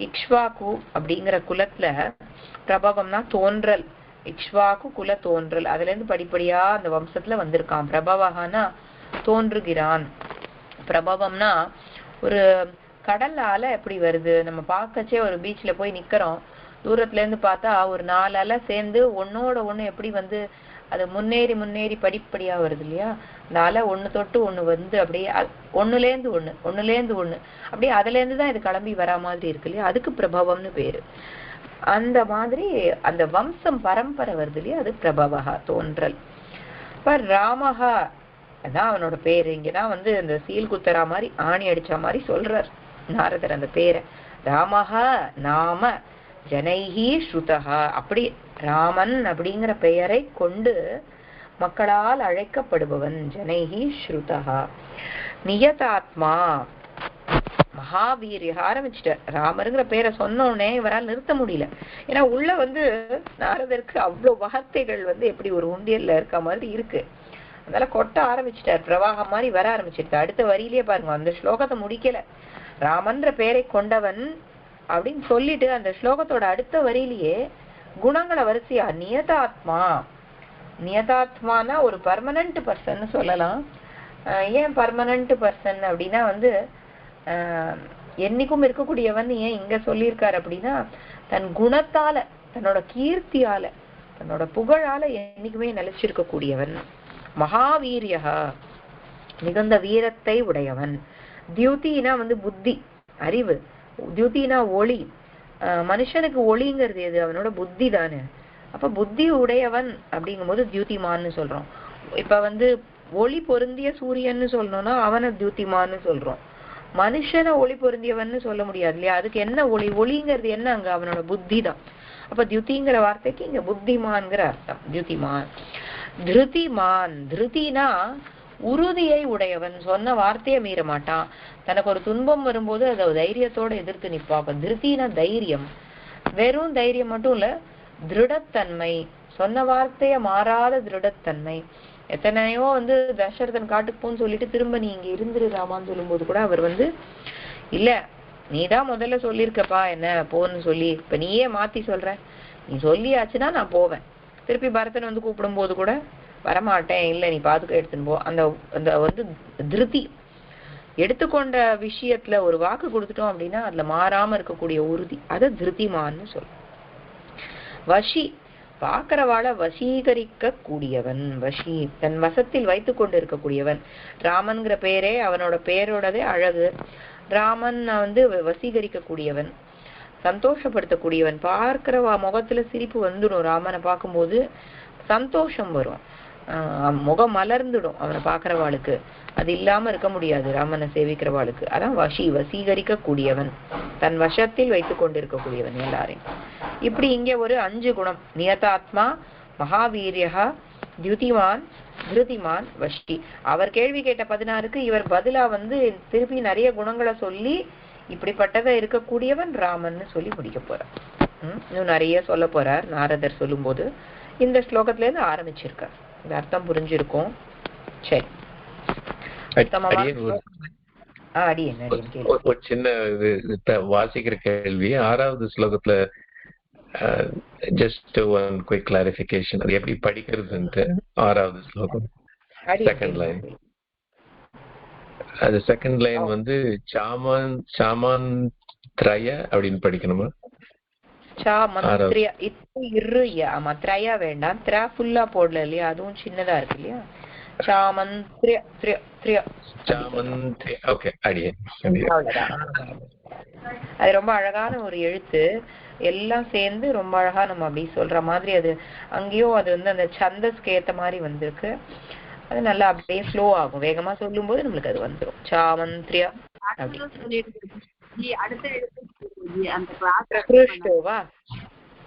இக்ஷ்வாகு அப்படிங்கிற குலத்துல, பிரபவம்னா தோன்றல், இக்ஷ்வாகு குல தோன்றல், அதுல இருந்து படிப்படியா அந்த வம்சத்துல வந்திருக்கான். பிரபவஹானா தோன்றுகிறான். பிரபவம்னா ஒரு கடல் அலை எப்படி வருது, நம்ம பார்க்கச்சே ஒரு பீச்ல போய் நிக்கிறோம், தூரத்துல இருந்து பார்த்தா ஒரு 4 அலை சேர்ந்து ஒன்னோட ஒண்ணு எப்படி வந்து அது முன்னேறி முன்னேறி படிப்படியா வருது இல்லையா. அந்த அலை ஒண்ணு தொட்டு ஒண்ணு வந்து அப்படியே ஒண்ணுலேருந்து ஒண்ணு ஒண்ணுலேருந்து ஒண்ணு அப்படியே அதுல இருந்து தான் இது கிளம்பி வரா மாதிரி இருக்கு இல்லையா, அதுக்கு பிரபவம்னு பேரு. அந்த மாதிரி அந்த வம்சம் பரம்பரை வருது இல்லையா, அது பிரபவஹா தோன்றல். இப்ப ராமஹா அதான் அவனோட பேரு. இங்கதான் வந்து அந்த சீல் குத்தரா மாதிரி ஆணி அடிச்ச மாதிரி சொல்றார் நாரதர் அந்த பேரை. ராமஹா நாம ஜனைஹி ஸ்ருதஹா, அப்படி ராமன் அப்படிங்கிற பெயரை கொண்டு மக்களால் அழைக்கப்படுபவன். ஜனைஹி ஸ்ருதஹா நியதாத்மா மகாவீரிய ஆரம்பிச்சுட்டார். ராமருங்கிற பேரை சொன்ன உடனே இவரால் நிறுத்த முடியல. ஏன்னா உள்ள நாரதருக்கு அவ்வளவு வார்த்தைகள் எப்படி ஒரு உண்டியல்ல இருக்க மாதிரி இருக்கு. அதனால கொட்ட ஆரம்பிச்சுட்டார். பிரவாகம் மாதிரி வர ஆரம்பிச்சிருச்சு. அடுத்த வரியிலேயே பாருங்க, அந்த ஸ்லோகத்தை முடிக்கல. ராமன்ற பேரை கொண்டவன் அப்படின்னு சொல்லிட்டு அந்த ஸ்லோகத்தோட அடுத்த வரியிலேயே குணங்களை வரிசையா நியதாத்மா. நியதாத்மானா ஒரு பர்மனன்ட் பர்சன் சொல்லலாம். ஏன் பர்மனன்ட் பர்சன் அப்படின்னா என்னைக்கும் இருக்கக்கூடியவன் ஏன் இங்க சொல்லியிருக்காரு அப்படின்னா, தன் குணத்தால, தன்னோட கீர்த்தியால, தன்னோட புகழால என்னைக்குமே நிலைச்சிருக்க கூடியவன். மகாவீரியகா மிகுந்த வீரத்தை உடையவன். தியுதினா புத்தி, அறிவு. தியுதினா ஒளி. மனுஷனுக்கு ஒளிங்கிறது எது? அவனோட புத்தி தானே. அப்ப புத்தி உடையவன் அப்படிங்கும்போது தியுதிமான்னு சொல்றோம். இப்ப ஒளி பொருந்திய சூரியன்னு சொல்லணும்னா அவனை தியுதிமான்னு சொல்றோம். மனுஷனை ஒளி பொருந்தியவன்னு சொல்ல முடியாது இல்லையா? அதுக்கு என்ன ஒளி? ஒளிங்கிறது என்ன? அங்க அவனோட புத்தி தான். அப்ப தியுதிங்கிற வார்த்தைக்கு இங்க புத்திமான்கிற அர்த்தம். தியுதிமான். திருதிமான். திருதினா உறுதியை உடையவன். சொன்ன வார்த்தையை மீற மாட்டான். தனக்கு ஒரு துன்பம் வரும்போது அதை தைரியத்தோட எதிர்த்து நிற்பா. அப்ப திருத்தினா தைரியம். வெறும் தைரியம் மட்டும் இல்ல, திருடத்தன்மை. சொன்ன வார்த்தைய மாறாத திருடத்தன்மை. எத்தனையோ தசரதன் காட்டுக்கு போன்னு சொல்லிட்டு திரும்ப நீ இங்க இருந்துரு ராமான்னு சொல்லும் போது கூட அவர் இல்ல, நீதான் முதல்ல சொல்லியிருக்கப்பா என்ன போன்னு சொல்லி, இப்ப நீயே மாத்தி சொல்ற, நீ சொல்லியாச்சுன்னா நான் போவேன். திருப்பி பரதன் கூப்பிடும் போது கூட வரமாட்டேன், இல்ல நீ பாதுக்க எடுத்துன்னு போ. அந்த அந்த திருதி, எடுத்துக்கொண்ட விஷயத்துல ஒரு வாக்கு கொடுத்துட்டோம் அப்படின்னா அதுல மாறாம இருக்கக்கூடிய உறுதி, அத திருதிமான்னு சொல்லும். வஷி, பாக்கிறவாள வசீகரிக்க கூடியவன். வஷி, தன் வசத்தில் வைத்துக் கொண்டு இருக்கக்கூடியவன். ராமன்கிற பேரே, அவனோட பேரோடதே அழகு. ராமன் வசீகரிக்க கூடியவன், சந்தோஷப்படுத்தக்கூடியவன். பார்க்கிறவா முகத்துல சிரிப்பு வந்துடும். ராமனை பார்க்கும்போது சந்தோஷம் வரும், முகம் மலர்ந்துடும் அவனை பாக்குறவாளுக்கு. அது இல்லாம இருக்க முடியாது ராமனை சேவிக்கிறவாளுக்கு. அதான் வஷி, வசீகரிக்க கூடியவன், தன் வசத்தில் வைத்துக் கொண்டிருக்கக்கூடியவன் எல்லாரையும். இப்படி இங்க ஒரு 5 குணம். நியதாத்மா, மகாவீரியகா, தியுதிமான், திருதிமான், வஷி. அவர் கேள்வி கேட்ட 16க்கு இவர் பதிலா திருப்பி நிறைய குணங்களை சொல்லி இப்படிப்பட்டதை இருக்கக்கூடியவன் ராமன் சொல்லி முடிக்க போறார். இன்னும் நிறைய சொல்ல போறார் நாரதர் சொல்லும் போது. இந்த ஸ்லோகத்துல இருந்து ஆரம்பிச்சிருக்கார். இந்த அர்த்தம் புரிஞ்சிருக்கும். சரி, ஒரு சின்ன வாசிக்கிற கேள்வி. 6வது ஸ்லோகத்துல ஜஸ்ட் ஒன் குயிக் கிளாரிபிகேஷன், அது எப்படி படிக்கிறதுன்ட்டு. 6வது ஸ்லோகம் செகண்ட் லைன். அது செகண்ட் லைன் சாமான் சாமான் த்ரய அப்படின்னு படிக்கணுமா? வேண்டாம், த்ரா ஃபுல்லா போடல இல்லையா, அதுவும் சின்னதா இருக்கு இல்லையா. அது ரொம்ப அழகான ஒரு எழுத்து. எல்லாம் சேர்ந்து ரொம்ப அழகா நம்ம அப்படி சொல்ற மாதிரி, அது அங்கேயும் அது அந்த சந்தஸ்க்கு ஏத்த மாதிரி வந்திருக்கு. அது நல்லா அப்படியே ஃப்ளோ ஆகும். வேகமா சொல்லும் போது நம்மளுக்கு அது வந்துடும். சாமந்திரியா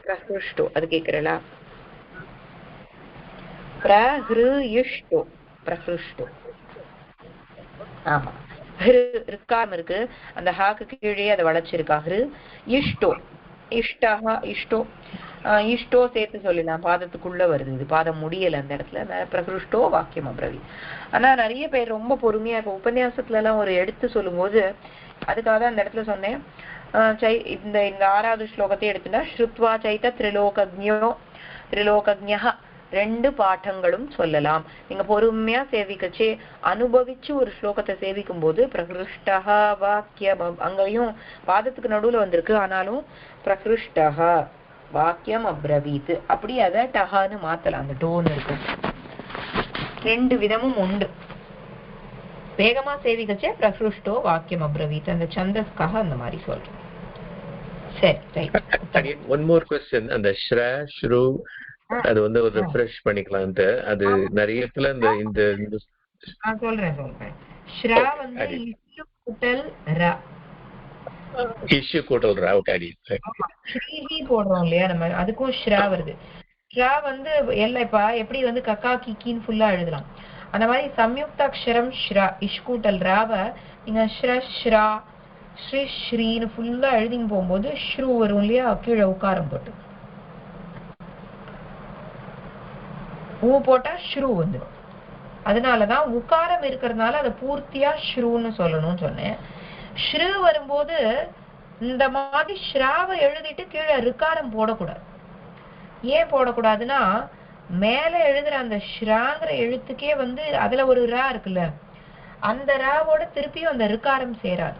பிரஹ்ருஷ்டோ, அது கேக்குறா? பிரஹ்ருஷ்டோ, பிரஹ்ருஷ்டோ. ஆமா, ருக்காரம் இருக்கு, அந்த ஹாக்கு கீழே அதை வளைச்சிருக்கா. ஹிரு இஷ்டோ, இஷ்டஹா, இஷ்டோ. இஷ்டோ சேர்த்து சொல்லலாம், பாதத்துக்குள்ள வருது, இது பாதம் முடியல அந்த இடத்துல. பிரகிருஷ்டோ வாக்கியம் அப்ரவி. ஆனா நிறைய பேர் ரொம்ப பொறுமையா, இப்ப உபன்யாசத்துல எல்லாம் ஒரு எடுத்து சொல்லும் போது, அதுக்காக தான் அந்த இடத்துல சொன்னேன். இந்த 6வது ஸ்லோகத்தை எடுத்துட்டா, ஸ்ருத்வா சைத்த திரிலோகஜ்ஞோ திரிலோகஜ்ஞா 2 பாட்டங்களும் சொல்லலாம். நீங்க பொறுமையா சேவிக்கச்சு, அனுபவிச்சு ஒரு ஸ்லோகத்தை சேவிக்கும் போது பிரகிருஷ்டஹா வாக்கியம், அங்கேயும் பாதத்துக்கு நடுவுல வந்திருக்கு, ஆனாலும் பிரகிருஷ்டஹா வாக்கியம் அப்ரவீத், அப்படி அதை டஹான்னு மாத்தலாம். அந்த டோன் இருக்கு. 2 விதமும் உண்டு. வேகமா சேவிக்கச்சே பிரகிருஷ்டோ வாக்கியம் அப்ரவீத், அந்த சந்தஸ்காக அந்த மாதிரி சொல்றோம். சரி, ரைட். One more question. அந்த ஸ்ர ஸ்ரு அது ஒரு ரிஃப்ரெஷ் பண்ணிக்கலாம்ட்டு, அது நிறைய இடத்துல இந்த நான் சொல்றேன். ஸ்ர இஷ்டு கூட்டல் ர, இஷ்டு கூட்டல் ர. ஓகே, ஸ்ரீஹி போடுறோம் இல்லையா நம்ம, அதுக்கும் ஸ்ர வருது. ஷா வந்து எல்லைப்பா எப்படி வந்து கக்கா கிக்கின்னு ஃபுல்லா எழுதலாம். அந்த மாதிரி சம்யுக்தாட்சரம் ஸ்ரா இஷ்கூட்டல் ராவ நீங்க ஸ்ர ஸ்ரா ஸ்ரீ ஸ்ரீன்னு ஃபுல்லா எழுதிங்க போகும்போது ஸ்ரூ வரும் இல்லையா, கீழே உக்காரம் போட்டு ஊ போட்டா ஸ்ரூ வந்துடும். அதனாலதான் உக்காரம் இருக்கிறதுனால அதை பூர்த்தியா ஸ்ரூன்னு சொல்லணும்னு சொன்னேன். ஸ்ரீ வரும்போது இந்த மாதிரி ஸ்ராவை எழுதிட்டு கீழே ரிக்காரம் போடக்கூடாது. ஏன் போடக்கூடாதுன்னா மேல எழுதுற அந்த ஸ்ராங்கிற எழுத்துக்கே வந்து அதுல ஒரு ரா இருக்குல்ல, அந்த ராவோட திருப்பியும் அந்த ரிக்காரம் சேராது.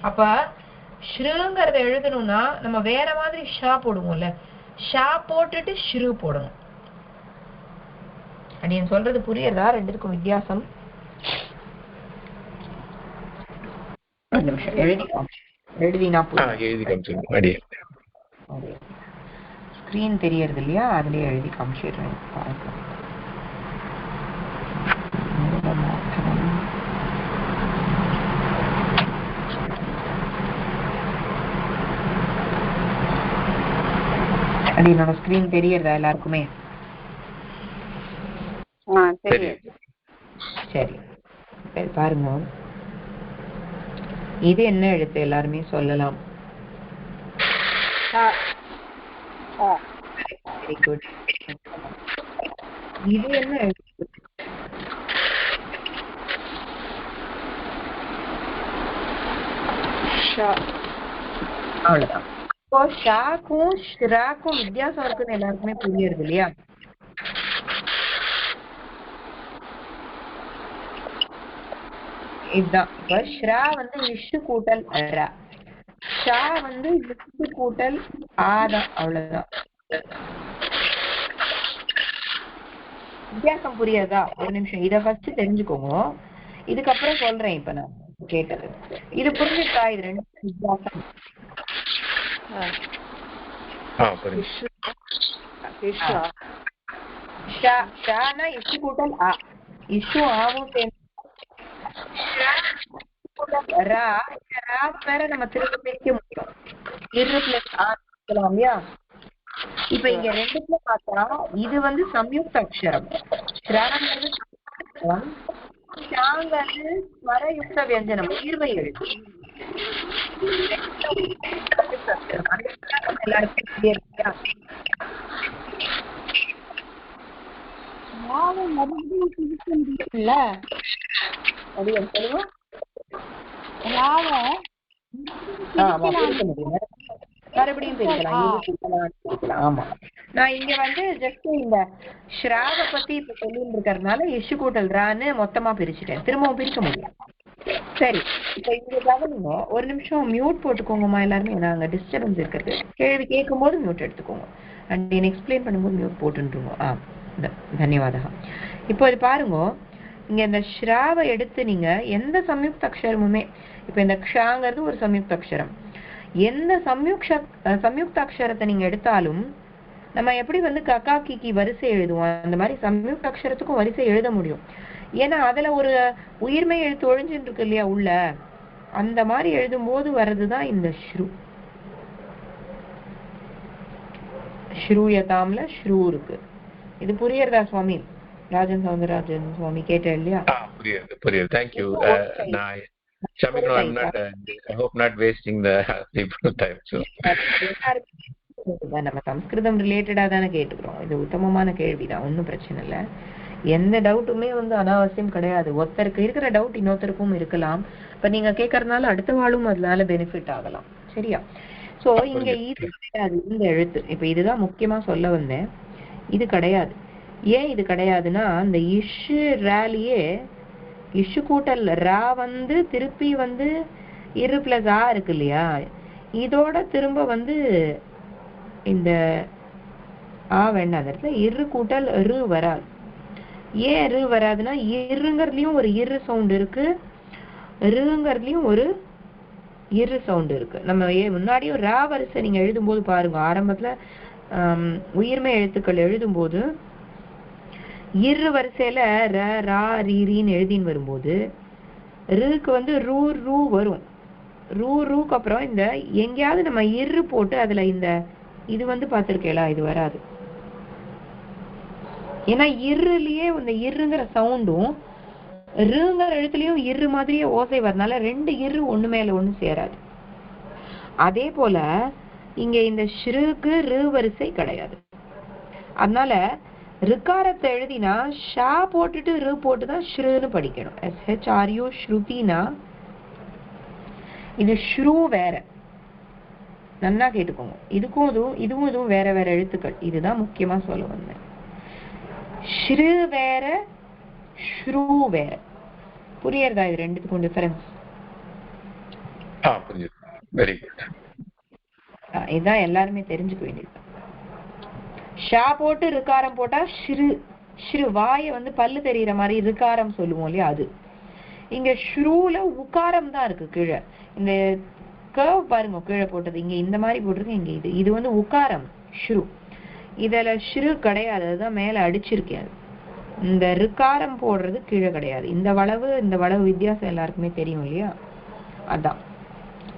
அப்ப ஸ்ருங்கிறத எழுதணும்னா நம்ம வேற மாதிரி ஷா போடுவோம்ல, ஷா போட்டுட்டு ஸ்ரு போடணும். அப்படின்னு சொல்றது புரியுதா? ரெண்டுக்கும் வித்தியாசம். எழுதினா ஸ்கிரீன் தெரியறது இல்லையா, அதுலயே எழுதி காமிச்சிடுறேன் பாருங்க. அது என்னோட ஸ்கிரீன் தெரியறதா எல்லாருக்குமே? சரி பாருங்க, இது என்ன எழுத்து எல்லாருமே சொல்லலாம். Very good. இது என்ன எழுத்து? அவ்வளவுதான். இப்போ ஷாக்கும் ஷ்ராக்கும் வித்தியாசம் இருக்குன்னு எல்லாருக்குமே புரியுது இல்லையா? இதுதான். இப்ப ஷ்ரா வந்து இஷு கூட்டல் ரா, ஷா வந்து இஷு கூட்டல் ஆதான். அவ்வளவுதான் வித்தியாசம். புரியாதா? ஒரு நிமிஷம் இத ஃபர்ஸ்ட் தெரிஞ்சுக்கோங்க, இதுக்கப்புறம் சொல்றேன். இப்ப நான் கேட்டது இது புரிஞ்சுட்டா? இது ரெண்டு வித்தியாசம். ஷானா இஷு கூட்டல் ஆ, இஷு ஆவும் சேர்ந்து ரா. ரா வேற நம்ம திரும்ப பிரிக்க முடியும், இரு பிளஸ் ஆ இல்லையா? இப்ப இங்க ரெண்டுத்துல பார்த்தா இது வந்து சம்யுக்த அக்ஷரம், ஸ்ராங்கிறது ஷாங்கிறது ஸ்வரயுக்த வியஞ்சனம், உயிர்மை எழுத்து. மறுபடியும் பிரிக்கலாம். ஆமா, நான் இங்க வந்து ஜஸ்ட் இந்த ஸ்ராவ பத்தி இப்ப சொல்லிட்டு இருக்கிறதுனால இஷு கூட்டல் ரான்னு மொத்தமா பிரிச்சுட்டேன், திரும்பவும் பிரிக்க முடியும். சரி, இப்ப இங்க கவனிங்க, ஒரு நிமிஷம் மியூட் போட்டுக்கோங்கம்மா எல்லாருமே, நாங்க டிஸ்டர்பன்ஸ் இருக்கிறது. கேள்வி கேட்கும் போது மியூட் எடுத்துக்கோங்க, அண்ட் எக்ஸ்பிளைன் பண்ணும்போது மியூட் போட்டுருவோம். தன்யவாதா. இப்போ இது பாருங்க, இங்க இந்த ஸ்ராவை எடுத்து நீங்க எந்த சம்யுக்த அக்ஷரமுமே, இப்ப இந்த க்ஷாங்கிறது ஒரு சம்யுக்த அக்ஷரம், எந்த சம்யுக்த அக்ஷரத்தை நீங்க எடுத்தாலும் நம்ம எப்படி வந்து கக்கா கிக்கி வரிசை எழுதுவோம், அந்த மாதிரி சம்யுக்த அக்ஷரத்துக்கும் வரிசை எழுத முடியும். ஏன்னா அதுல ஒரு உயிர்மை எழுத்து ஒழிஞ்சுட்டு இருக்கு இல்லையா உள்ள, அந்த மாதிரி எழுதும் போது வர்றதுதான் இந்த ஸ்ரு. ஸ்ரூயதாம்ல ஸ்ரூ இருக்கு. இது புரியுறதா சுவாமி? ராஜன் சௌந்தரராஜன் சுவாமி கேட்ட இல்லையா? புரியுது. Thank you. I hope not wasting the people time. நம்ம சம்ஸ்கிருதம் ரிலேட்டடா தானே கேட்டுக்கிறோம். இது உத்தமமான கேள்விதான், ஒன்றும் பிரச்சனை இல்லை. எந்த டவுட்டுமே வந்து அனாவசியம் கிடையாது. ஒருத்தருக்கு இருக்கிற டவுட் இன்னொருத்தருக்கும் இருக்கலாம். இப்ப நீங்க கேட்கறதுனால அடுத்த வாழும் அதனால பெனிஃபிட் ஆகலாம். சரியா? சோ இங்க இது கிடையாது, இந்த எழுத்து. இப்ப இதுதான் முக்கியமா சொல்ல வந்தேன், இது கிடையாது. ஏன் இது கிடையாதுன்னா, அந்த இஷு ராலியே இஷு கூட்டல் ரா வந்து திருப்பி வந்து இரு பிளஸ் ஆ இருக்கு இல்லையா, இதோட திரும்ப வந்து இந்த ஆ வேண்டாம், அந்த இடத்துல இரு கூட்டல் ரு வராது. ஏன் ரு வராதுன்னா, இருங்கிறதுலயும் ஒரு இரு சவுண்ட் இருக்கு, ருங்கிறதுலயும் ஒரு இரு சவுண்ட் இருக்கு. நம்ம முன்னாடியும் ரா வரிசை நீங்க எழுதும் போது பாருங்க, ஆரம்பத்துல உயிர்மை எழுத்துக்கள் எழுதும் போது இரு வரிசையில ர ரா ரீன்னு எழுதின்னு வரும்போது ருக்கு வந்து ரூ ரூ வரும். ரூக்கு அப்புறம் இந்த எங்கேயாவது நம்ம இரு போட்டு அதுல இந்த இது வந்து பார்த்திருக்கேளா, இது வராது. ஏன்னா இருலயே இந்த இருங்கிற சவுண்டும் ருங்கிற எழுத்துலயும் இரு மாதிரியே ஓசை வரனால ரெண்டு இரு ஒண்ணு மேல ஒண்ணு சேராது. அதே போல இங்க இந்த ஸ்ருக்கு ரு வரிசை கிடையாது. அதனால ரிகாரத்தை எழுதினா ஷா போட்டுட்டு ரு போட்டுதான் ஸ்ருன்னு படிக்கணும். SHRU ஸ்ருதினா இது ஸ்ரு வேற. நன்னா கேட்டுக்கோங்க. இதுவும் வேற வேற எழுத்துக்கள். இதுதான் முக்கியமா சொல்ல வந்தேன். ஸ்ரு வேற ஸ்ரு வேற. புரியுறதா இது ரெண்டுத்துக்கும் டிஃபரன்ஸ்? புரியுது. Very good. இதான் எல்லாருமே தெரிஞ்சுக்க வேண்டியது. ஷா போட்டு ரிகாரம் போட்டா ஸ்ரு. ஸ்ரு வாயை வந்து பல்லு தெரியுற மாதிரி ரிகாரம் சொல்லுவோம் இல்லையா, அது. இங்க ஸ்ருல உகாரம் தான் இருக்கு கீழே. இந்த கர்வ் பாருங்க கீழே போட்டது. இங்க இந்த மாதிரி போட்டிருக்கு, இங்க இது வந்து உகாரம் ஸ்ரு. இதுல ஸ்ரு கிடையாது, அதுதான் மேல அடிச்சிருக்கேன். இந்த ரிகாரம் போடுறது கீழே கிடையாது. இந்த வளவு வித்தியாசம் எல்லாருக்குமே தெரியும் இல்லையா, அதான்.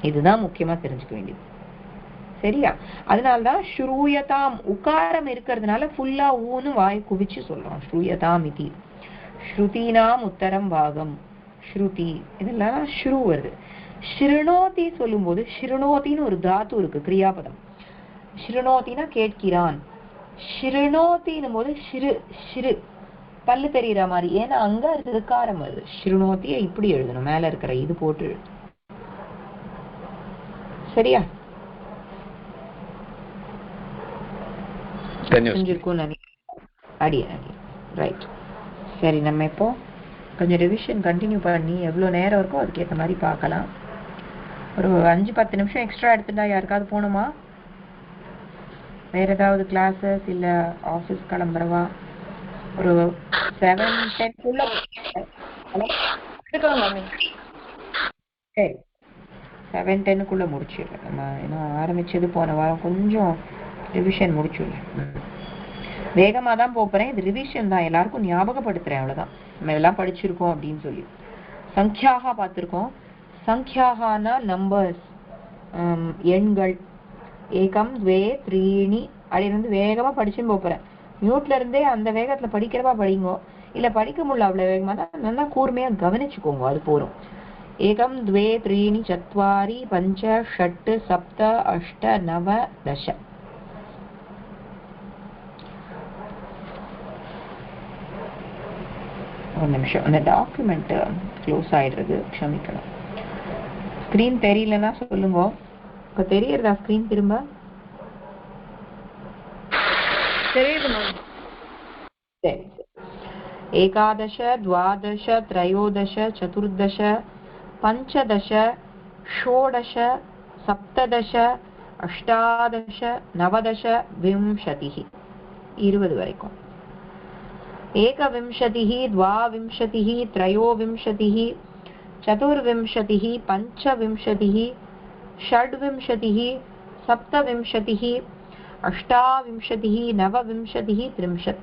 இதுதான் முக்கியமா தெரிஞ்சுக்க வேண்டியது. சரியா? அதனால்தான் ஸ்ரூயதாம் உகாரம் இருக்கிறதுனால ஃபுல்லா ஊன்னு வாய் குவிச்சு சொல்றோம். ஸ்ரூயதாம் இதி. ஸ்ருதினாம் உத்தரம் பாகம். ஸ்ருதி இதெல்லாம் ஸ்ரு வருது. ஸ்ருணோதி சொல்லும் போது ஸ்ருணோத்தின்னு ஒரு தாத்து இருக்கு, கிரியாபதம். ஸ்ருணோத்தினா கேட்கிறான். ஸ்ருணோத்தின் போது ஸ்ரு பல்லு தெரியுற மாதிரி. ஏன்னா அங்க ரிகாரம் வருது. ஸ்ருணோத்திய இப்படி எழுதணும், மேல இருக்கிற இது போட்டு. சரியா? ரைட். சரி, நம்ம இப்போ கொஞ்சம் ரிவிஷன் கண்டினியூ பண்ணி எவ்வளவு நேரம் இருக்கோ அதுக்கேற்ற மாதிரி பார்க்கலாம். ஒரு 5-10 நிமிஷம் எக்ஸ்ட்ரா எடுத்துட்டா யாருக்காவது போகணுமா? வேற ஏதாவது கிளாஸஸ் இல்ல ஆஃபீஸ் கிளம்புறவா? ஒரு 7:10 சரி, 7:10 முடிச்சிடுறேன். நம்ம இன்னும் ஆரம்பிச்சது போன வாரம் கொஞ்சம் ரிவிஷன் முடிச்சுடுறேன். வேகமா தான் போறேன். இது ரிவிஷன் தான், எல்லாருக்கும் ஞாபகப்படுத்துறேன், அவ்வளவுதான். நம்ம எல்லாம் படிச்சிருக்கோம் அப்படின்னு சொல்லி. சங்கியாக பார்த்திருக்கோம். சங்கியாகனா நம்பர்ஸ், எண்கள். ஏகம் த்வே த்ரீணி அப்படிருந்து வேகமா படிச்சுன்னு போறேன். மியூட்ல இருந்தே அந்த வேகத்துல படிக்கிறவா படிங்கோ, இல்ல படிக்க முடியல அவ்வளவு வேகமா தான் நல்லா கூர்மையா கவனிச்சுக்கோங்க, அது போறோம். ஏகம் த்வே த்ரீணி சத்வாரி பஞ்ச ஷட் சப்த அஷ்ட நவ தச. ஒரு நிமிஷம், அந்த டாக்குமெண்ட் க்ளோஸ் ஆயிடுறது, க்ஷமிக்கணும். ஸ்கிரீன் தெரியலன்னா சொல்லுங்க. இப்ப தெரியறதா ஸ்கிரீன்? திரும்ப தெரியுது மேம். சரி. ஏகாதಶ द्वादश त्रयोदश चतुर्दश पञ्चदश षोडश सप्तदश अष्टादश नवदश विंशतिः 20 வரைக்கும். एकविंशतिः द्वाविंशतिः त्रयोविंशतिः चतुर्विंशतिः पञ्चविंशतिः षड्विंशतिः सप्तविंशतिः अष्टाविंशतिः नवविंशतिः 30.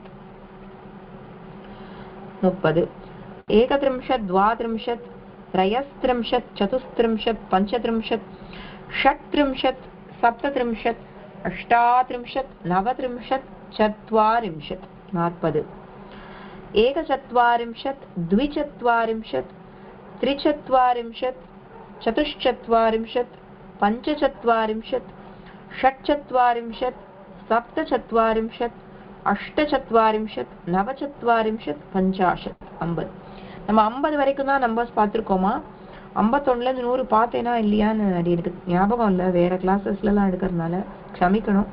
30. एकत्रिंशत् द्वात्रिंशत् त्रयस्त्रिंशत् चतुस्त्रिंशत् पञ्चत्रिंशत् षट्त्रिंशत् सप्तत्रिंशत् अष्टात्रिंशत् नवत्रिंशत् चत्वारिंशत् 40. एकचत्वारिंशत् द्विचत्वारिंशत् त्रिचत्वारिंशत् चतुश्चत्वारिंशत् पञ्चचत्वारिंशत् षट्चत्वारिंशत् सप्तचत्वारिंशत् अष्टचत्वारिंशत् नवचत्वारिंशत् 50. 50. நம்ம 50 வரைக்கும் தான் நம்பர்ஸ் பார்த்துருக்கோமா? 51ல இருந்து 100 பார்த்தேனா இல்லையான்னு எனக்கு ஞாபகம் இல்லை, வேற கிளாஸஸ்ல எல்லாம் எடுக்கிறதுனால க்ஷமிக்கணும்.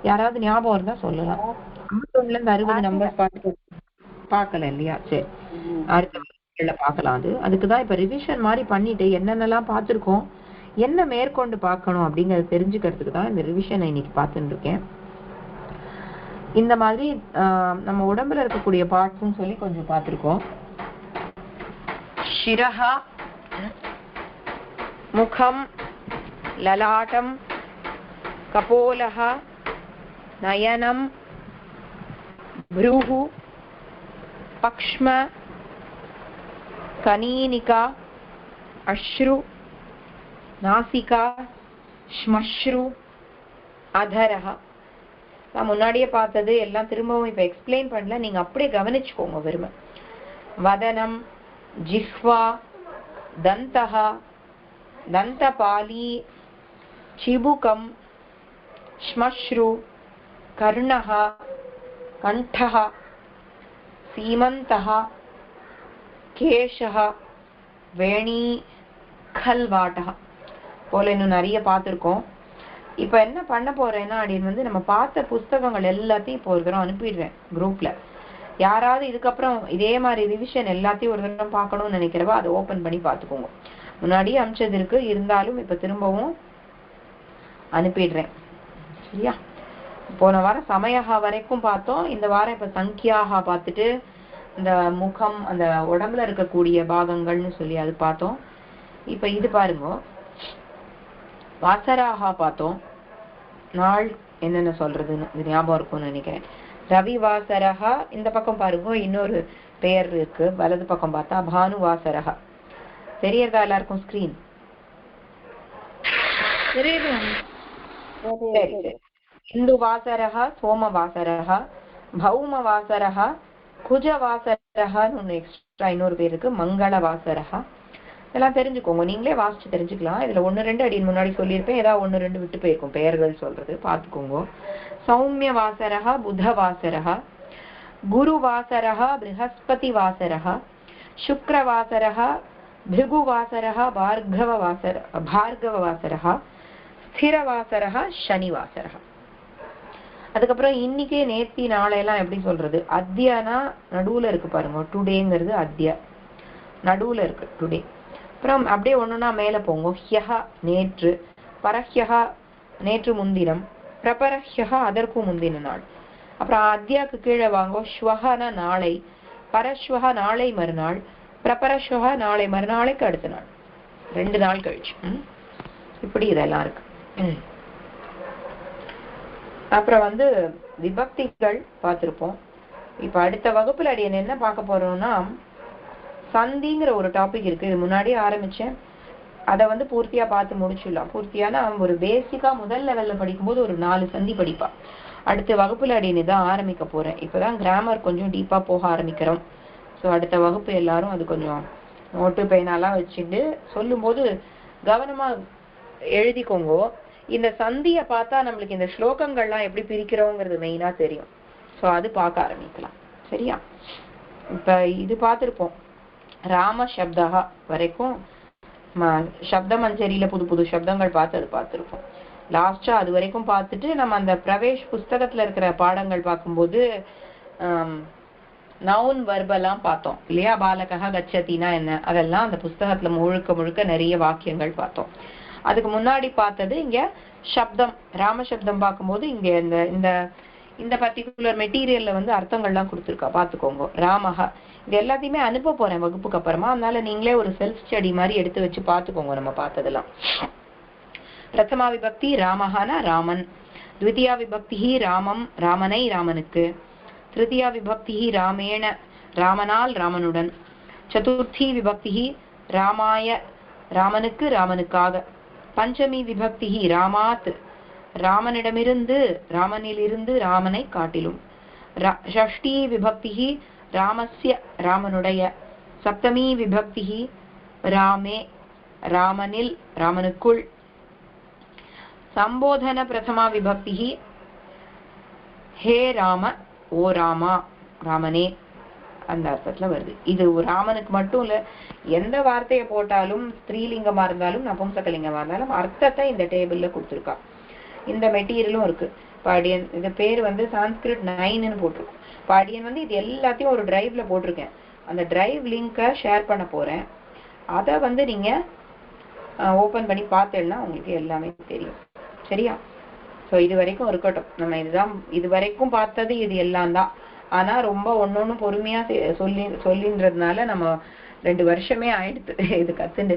யாராவது ஞாபகம் இருந்தா சொல்லலாம். 51ல இருந்து 60 நம்பர்ஸ் பார்க்கல இல்லையா? சரி, அடுத்த பார்க்கலாம். அதுக்குதான் இப்ப ரிவிஷன் மாதிரி பண்ணிட்டு என்னென்னலாம் பார்த்துருக்கோம், என்ன மேற்கொண்டு பார்க்கணும் அப்படிங்கறத தெரிஞ்சுக்கிறதுக்கு தான் இந்த ரிவிஷனை இன்னைக்கு பார்த்துட்டு இருக்கேன். இந்த மாதிரி நம்ம உடம்புல இருக்கக்கூடிய பார்ட்ஸ் சொல்லி கொஞ்சம் பார்த்திருக்கோம். சிரஹா, முகம், லலாட்டம், கபோலஹ, நயனம், ப்ரூஹு, பக்ஷ்ம, கனீனிகா, அஸ்ரு, நாசிகா, ஸ்மஸ்ரு, அதரஹ. நான் முன்னாடியே பார்த்தது எல்லாம் திரும்பவும் இப்ப எக்ஸ்பிளைன் பண்ணல, நீங்க அப்படியே கவனிச்சுக்கோங்க வெறுமை. வதனம், ஜிஹ்வா, தந்தஹ, தந்தபாலி, சிபுகம், ஸ்மஸ்ரு, கர்ணஹ, கண்டஹ, சீமந்தஹ, கேஷஹ, வேணி, கல்வாட்டஹ போல இன்னும் நிறைய பார்த்துருக்கோம். இப்ப என்ன பண்ண போறேன்னா அப்படின்னு வந்து நம்ம பார்த்த புஸ்தகங்கள் எல்லாத்தையும் இப்போ ஒரு தடவை அனுப்பிடுறேன் குரூப்ல. யாராவது இதுக்கப்புறம் இதே மாதிரி ரிவிஷன் எல்லாத்தையும் ஒரு தடவை பார்க்கணும்னு நினைக்கிறவா அதை ஓபன் பண்ணி பார்த்துக்கோங்க. முன்னாடியே அமிச்சது இருக்கு, இருந்தாலும் இப்ப திரும்பவும் அனுப்பிடுறேன். சரியா? போன வாரம் சமயஹா வரைக்கும் பார்த்தோம். இந்த வாரம் இப்ப சங்கியாகா பார்த்துட்டு இந்த முகம் அந்த உடம்புல இருக்கக்கூடிய பாகங்கள்னு சொல்லி அது பார்த்தோம். இப்ப இது பாருங்க, வாசராகா பார்த்தோம். நாள் என்னென்ன சொல்றதுன்னு இது ஞாபகம் இருக்கும்னு நினைக்கிறேன். ரவி வாசரஹா. இந்த பக்கம் பாருங்க இன்னொரு பெயர் இருக்கு, வலது பக்கம் பார்த்தா பானு வாசரஹா. தெரியறதா எல்லாருக்கும் ஸ்கிரீன்? தெரியுது. சரி சரி. இந்து வாசரஹா, சோம வாசரஹா, பௌம வாசரஹா, குஜ வாசரஹான்னு ஒண்ணு எக்ஸ்ட்ரா இன்னொரு பேர் இருக்கு, மங்கள வாசரஹா. இதெல்லாம் தெரிஞ்சுக்கோங்க, நீங்களே வாசிச்சு தெரிஞ்சுக்கலாம். இதுல 1-2 அடி முன்னாடி சொல்லியிருப்பேன், ஏதாவது 1-2 விட்டு போயிருக்கும் பெயர்கள் சொல்றது, பாத்துக்கோங்க. சௌமிய வாசரஹா, புத வாசரஹா, குரு வாசரஹா, ப்ரஹஸ்பதி வாசரஹா, சுக்ர வாசரஹா, பிருகு வாசரஹா, பார்கவ வாசரஹா, ஸ்திர வாசரஹா, சனி வாசரஹா. அதுக்கப்புறம் இன்னைக்கு நேத்தி நாளையெல்லாம் எப்படி சொல்றது, அத்தியானா நடுவுல இருக்கு பாருங்க, டுடேங்கிறது அத்தியா நடுவுல இருக்கு டுடே. அப்புறம் அப்படியே ஒண்ணுன்னா மேல போங்க. ஹ்யஹா நேற்று, பரஹ்யஹா நேற்று முன்தினம், பிரபரஹ்யஹா அதற்கு முந்தின நாள். அப்புறம் அத்தியாக்கு கீழே வாங்க. ஸ்வஹனா நாளை, பரஸ்வஹா நாளை மறுநாள், பிரபரஸ்வஹா நாளை மறுநாளைக்கு அடுத்த நாள், 2 நாள் கழிச்சு. இப்படி இதெல்லாம் இருக்கு. அப்புறம் வந்து விபக்திகள் பார்த்திருப்போம். இப்ப அடுத்த வகுப்புல அடி என்ன பார்க்க போறோம்னா சந்திங்கிற ஒரு டாபிக் இருக்கு. இது முன்னாடியே ஆரம்பிச்சேன், அதை வந்து பூர்த்தியா பார்த்து முடிச்சிடலாம். பூர்த்தியான ஒரு பேசிக்கா முதல் லெவல்ல படிக்கும்போது ஒரு 4 சந்தி படிப்பா. அடுத்த வகுப்புல அடின்னு தான் ஆரம்பிக்க போறேன். இப்பதான் கிராமர் கொஞ்சம் டீப்பா போக ஆரம்பிக்கிறோம். ஸோ அடுத்த வகுப்பு எல்லாரும் அது கொஞ்சம் நோட்டு பேனாலாம் வச்சுட்டு சொல்லும் போது கவனமா எழுதிக்கோங்க. இந்த சந்திய பார்த்தா நம்மளுக்கு இந்த ஸ்லோகங்கள்லாம் எப்படி பிரிக்கிறோங்கிறது மெயினா தெரியும். ஸோ அது பார்க்க ஆரம்பிக்கலாம். சரியா? இப்ப இது பார்த்திருப்போம், ராம சப்தா வரைக்கும் சப்த மஞ்சரியில புது புது சப்தங்கள் பார்த்திருப்போம். லாஸ்டா அது வரைக்கும் பார்த்துட்டு நம்ம அந்த பிரவேஷ் புஸ்தகத்துல இருக்கிற பாடங்கள் பார்க்கும்போது நவுன் வர்பெல்லாம் பார்த்தோம் இல்லையா? பாலகா கச்சத்தினா என்ன, அதெல்லாம் அந்த புஸ்தகத்துல முழுக்க முழுக்க நிறைய வாக்கியங்கள் பார்த்தோம். அதுக்கு முன்னாடி பார்த்தது இங்க சப்தம், ராம சப்தம் பார்க்கும்போது இங்க இந்த இந்த பர்டிகுலர் மெட்டீரியல்ல வந்து அர்த்தங்கள்லாம் கொடுத்துருக்கா, பாத்துக்கோங்க. ராமஹா இது எல்லாத்தையுமே அனுப்ப போறேன் வகுப்புக்கு அப்புறமா, அதனால நீங்களே ஒரு செல்ஃப் ஸ்டடி மாதிரி எடுத்து வச்சு பாத்துக்கோங்க நம்ம பார்த்ததெல்லாம். பிரதமா விபக்தி ராமஹானா ராமன், த்விதியா விபக்தி ராமம் ராமனை ராமனுக்கு, திருதியா விபக்தி ராமேண ராமனால் ராமனுடன், சதுர்த்தி விபக்தி ராமாய ராமனுக்கு ராமனுக்காக, பஞ்சமி விபக்தி ராமாத் ராமனிடமிருந்து ராமனிலிருந்து ராமனை காட்டிலும், ஷஷ்டி விபக்தி ராமஸ்ய ராமனுடைய, சப்தமி விபக்தி ராமே ராமனில் ராமனுக்குள், சம்போதன பிரதமா விபக்தி ஹே ராம ஓ ராமா ராமனே, அந்த அர்த்தத்துல வருது. இது ராமனுக்கு மட்டும் இல்ல, எந்த வார்த்தையை போட்டாலும் ஸ்திரீலிங்கமா இருந்தாலும் நபும்சகலிங்கமா இருந்தாலும் அர்த்தத்தை இந்த டேபிள்ல கொடுத்துருக்கா. இந்த மெட்டீரியலும் இருக்கு. பாடியன் இது பேர் வந்து சான்ஸ்கிரிட் 9ன்னு போட்டிருக்கும். பாடியன் வந்து இது எல்லாத்தையும் ஒரு டிரைவ்ல போட்டிருக்கேன். அந்த டிரைவ் லிங்கை ஷேர் பண்ண போறேன். அதை வந்து நீங்க ஓபன் பண்ணி பார்த்தேன்னா உங்களுக்கு எல்லாமே தெரியும். சரியா? ஸோ இது வரைக்கும் இருக்கட்டும். நம்ம இதுதான் இது வரைக்கும் பார்த்தது, இது எல்லாம் தான். ஆனா ரொம்ப ஒன்னொன்னு பொறுமையா சொல்லின்றதுனால நம்ம 2 வருஷமே ஆயிடுது இது கத்துண்டு.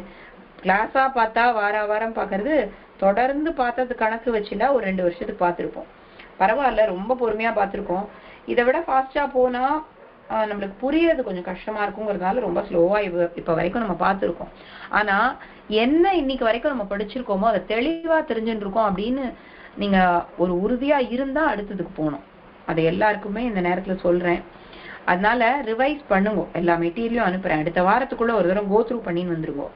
கிளாஸா பார்த்தா வாரம் பாக்குறது, தொடர்ந்து பார்த்தது கணக்கு வச்சுட்டா ஒரு 2 வருஷத்துக்கு பார்த்திருப்போம். பரவாயில்ல, ரொம்ப பொறுமையா பார்த்திருக்கோம். இதை விட ஃபாஸ்டா போனா நம்மளுக்கு புரியறது கொஞ்சம் கஷ்டமா இருக்குங்கிறதுனால ரொம்ப ஸ்லோவா இப்ப வரைக்கும் நம்ம பார்த்திருக்கோம். ஆனா என்ன இன்னைக்கு வரைக்கும் நம்ம படிச்சிருக்கோமோ அதை தெளிவா தெரிஞ்சுட்டு இருக்கோம் அப்படின்னு நீங்க ஒரு உறுதியா இருந்தா அடுத்ததுக்கு போகணும். அதை எல்லாருக்குமே இந்த நேரத்துல சொல்றேன். அதனால ரிவைஸ் பண்ணுங்க. எல்லா மெட்டீரியலும் அனுப்புறேன். அடுத்த வாரத்துக்குள்ள ஒரு தடவை கோ த்ரூ பண்ணின்னு வந்துருங்க.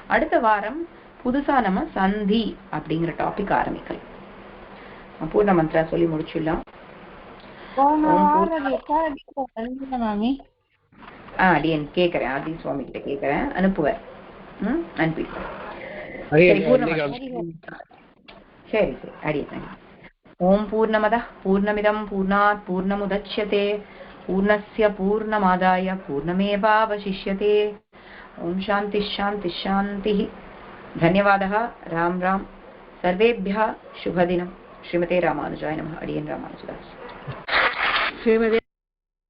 அடுத்த வாரம் புதுசா நம்ம சந்தி அப்படிங்கிற டாபிக் ஆரம்பிக்கலாம். பூர்ண மந்திரா சொல்லி முடிச்சிடலாம். மாமி அடியன் கேக்குறேன், ஆதி சுவாமி கிட்ட கேக்குறேன், அனுப்புவேன். அனுப்பி சரி சரி அடியன். ஓம் பூர்ணமதः பூர்ணமிதம் பூர்ணாத் பூர்ணமுதச்யதே பூர்ணஸ்ய பூர்ணமாதாய பூர்ணமேவாவசிஷ்யते. ஓம் சாந்தி சாந்தி சாந்தி. धन्यवादः. राम राम. सर्वेभ्यः शुभदिनं. श्रीमते रामानुजाय नमः. अडियन् रामानुजदास. श्रीमते